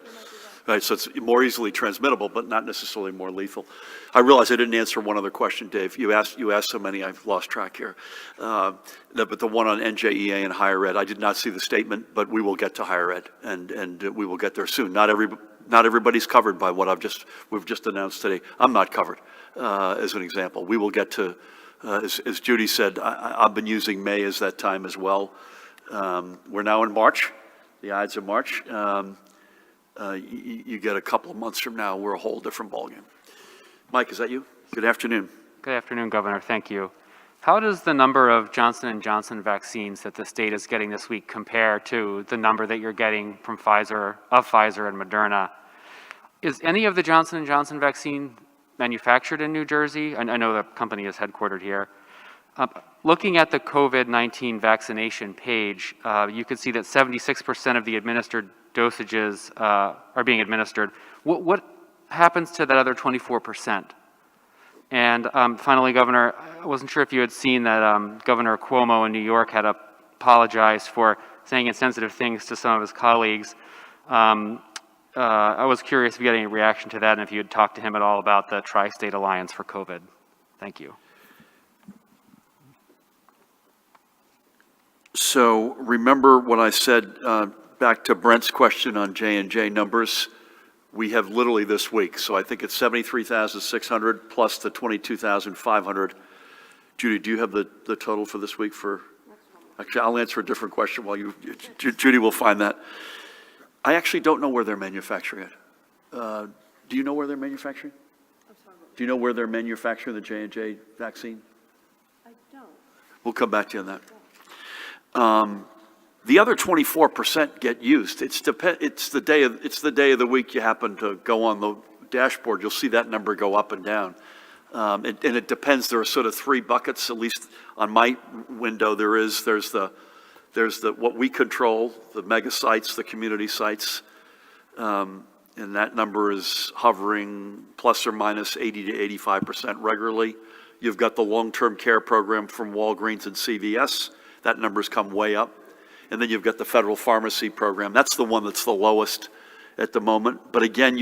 Right, so it's more easily transmittable, but not necessarily more lethal. I realize I didn't answer one other question, Dave. You asked so many, I've lost track here. But the one on NJEA and higher ed, I did not see the statement, but we will get to higher ed, and we will get there soon. Not everybody's covered by what we've just announced today. I'm not covered, as an example. We will get to, as Judy said, I've been using May as that time as well. We're now in March, the Ides of March. You get a couple of months from now, we're a whole different ballgame. Mike, is that you? Good afternoon. Good afternoon, Governor. Thank you. How does the number of Johnson & Johnson vaccines that the state is getting this week compare to the number that you're getting from Pfizer and Moderna? Is any of the Johnson & Johnson vaccine manufactured in New Jersey? I know the company is headquartered here. Looking at the COVID-19 vaccination page, you can see that 76% of the administered dosages are being administered. What happens to that other 24%? And finally, Governor, I wasn't sure if you had seen that Governor Cuomo in New York had apologized for saying insensitive things to some of his colleagues. I was curious if you had any reaction to that and if you had talked to him at all about the Tri-State Alliance for COVID. Thank you. So remember what I said back to Brent's question on J&J numbers. We have literally this week, so I think it's 73,600 plus the 22,500. Judy, do you have the total for this week for? Actually, I'll answer a different question while Judy will find that. I actually don't know where they're manufacturing it. Do you know where they're manufacturing? I'm sorry. Do you know where they're manufacturing the J&J vaccine? I don't. We'll come back to you on that. The other 24% get used. It's the day of the week you happen to go on the dashboard. You'll see that number go up and down, and it depends. There are sort of three buckets, at least on my window. There's the what we control, the Megasites, the community sites, and that number is hovering plus or minus 80 to 85% regularly. You've got the long-term care program from Walgreens and CVS. That number's come way up. And then you've got the federal pharmacy program. That's the one that's the lowest at the moment. But again,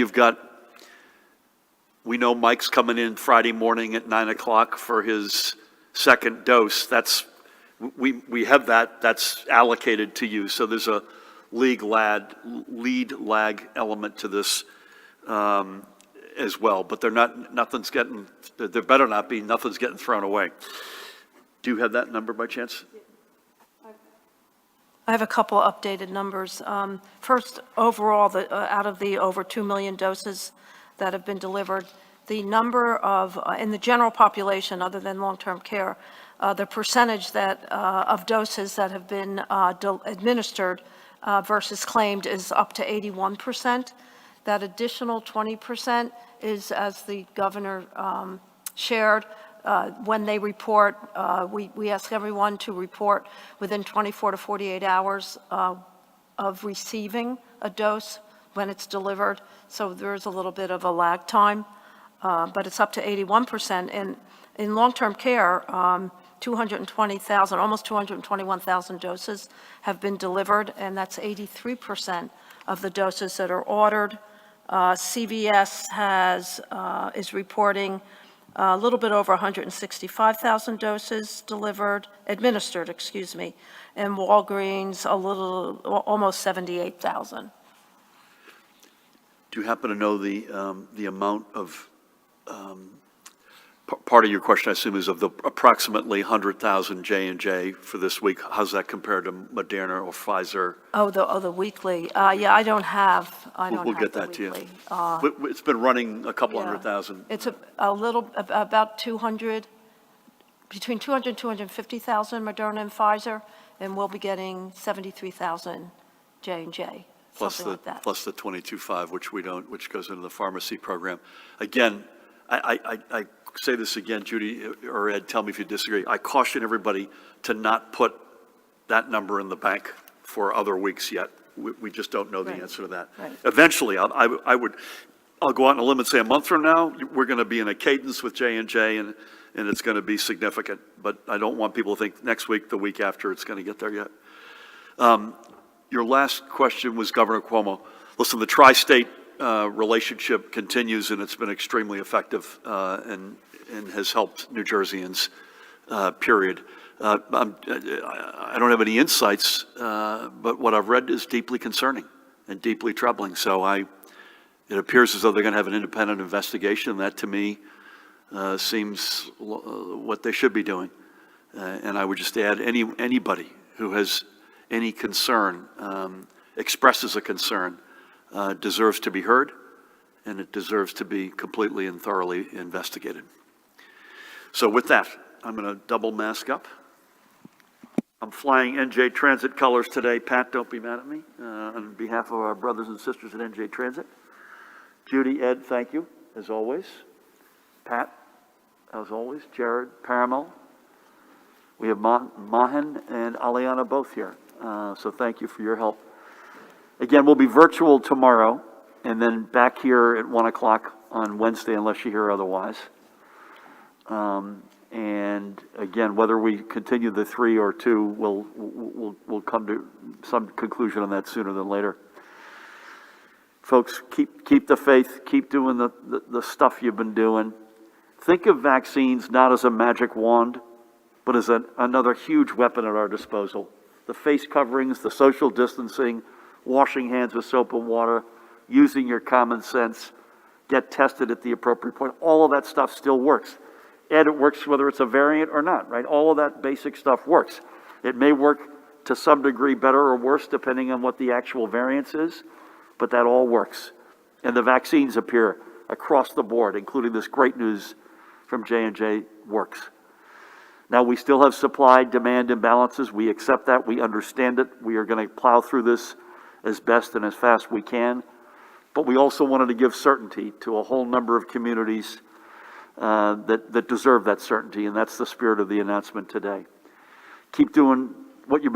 we know Mike's coming in Friday morning at 9 o'clock for his second dose. We have that's allocated to you. So there's a lead lag element to this as well. But there better not be, nothing's getting thrown away. Do you have that number by chance? I have a couple updated numbers. First, overall, out of the over 2 million doses that have been delivered, the number of, in the general population, other than long-term care, the percentage of doses that have been administered versus claimed is up to 81%. That additional 20% is, as the governor shared, when they report, we ask everyone to report within 24 to 48 hours of receiving a dose when it's delivered. So there's a little bit of a lag time, but it's up to 81%. And in long-term care, 220,000, almost 221,000 doses have been delivered, and that's 83% of the doses that are ordered. CVS is reporting a little bit over 165,000 doses administered, and Walgreens almost 78,000. Do you happen to know the amount of, part of your question, I assume, is of the approximately 100,000 J&J for this week? How's that compared to Moderna or Pfizer? The weekly. Yeah, I don't have. We'll get that to you. It's been running a couple 100,000. It's about 200, between 200 and 250,000 Moderna and Pfizer, and we'll be getting 73,000 J&J something like that. Plus the 22.5, which we don't, which goes into the pharmacy program. Again, I say this again, Judy or Ed, tell me if you disagree. I caution everybody to not put that number in the bank for other weeks yet. We just don't know the Right. answer to that. Right. Eventually, I'll go out on a limb and say a month from now, we're going to be in a cadence with J&J and it's going to be significant. But I don't want people to think next week, the week after, it's going to get there yet. Your last question was Governor Cuomo. Listen, the tri-state relationship continues, and it's been extremely effective and has helped New Jerseyans, period. I don't have any insights, but what I've read is deeply concerning and deeply troubling. So it appears as though they're going to have an independent investigation. That, to me, seems what they should be doing. And I would just add, anybody who has any concern, expresses a concern, deserves to be heard, and it deserves to be completely and thoroughly investigated. So with that, I'm going to double mask up. I'm flying NJ Transit colors today. Pat, don't be mad at me. On behalf of our brothers and sisters at NJ Transit. Judy, Ed, thank you, as always. Pat, as always. Jared, Paramel. We have Mahan and Aliana both here. So thank you for your help. Again, we'll be virtual tomorrow, and then back here at 1 o'clock on Wednesday, unless you hear otherwise. And again, whether we continue the 3 or 2, we'll come to some conclusion on that sooner than later. Folks, keep the faith, keep doing the stuff you've been doing. Think of vaccines not as a magic wand, but as another huge weapon at our disposal. The face coverings, the social distancing, washing hands with soap and water, using your common sense, get tested at the appropriate point. All of that stuff still works. And it works whether it's a variant or not, right? All of that basic stuff works. It may work to some degree better or worse depending on what the actual variance is, but that all works. And the vaccines appear across the board, including this great news from J&J works. Now, we still have supply-demand imbalances. We accept that. We understand it. We are going to plow through this as best and as fast we can. But we also wanted to give certainty to a whole number of communities that deserve that certainty, and that's the spirit of the announcement today. Keep doing what you've been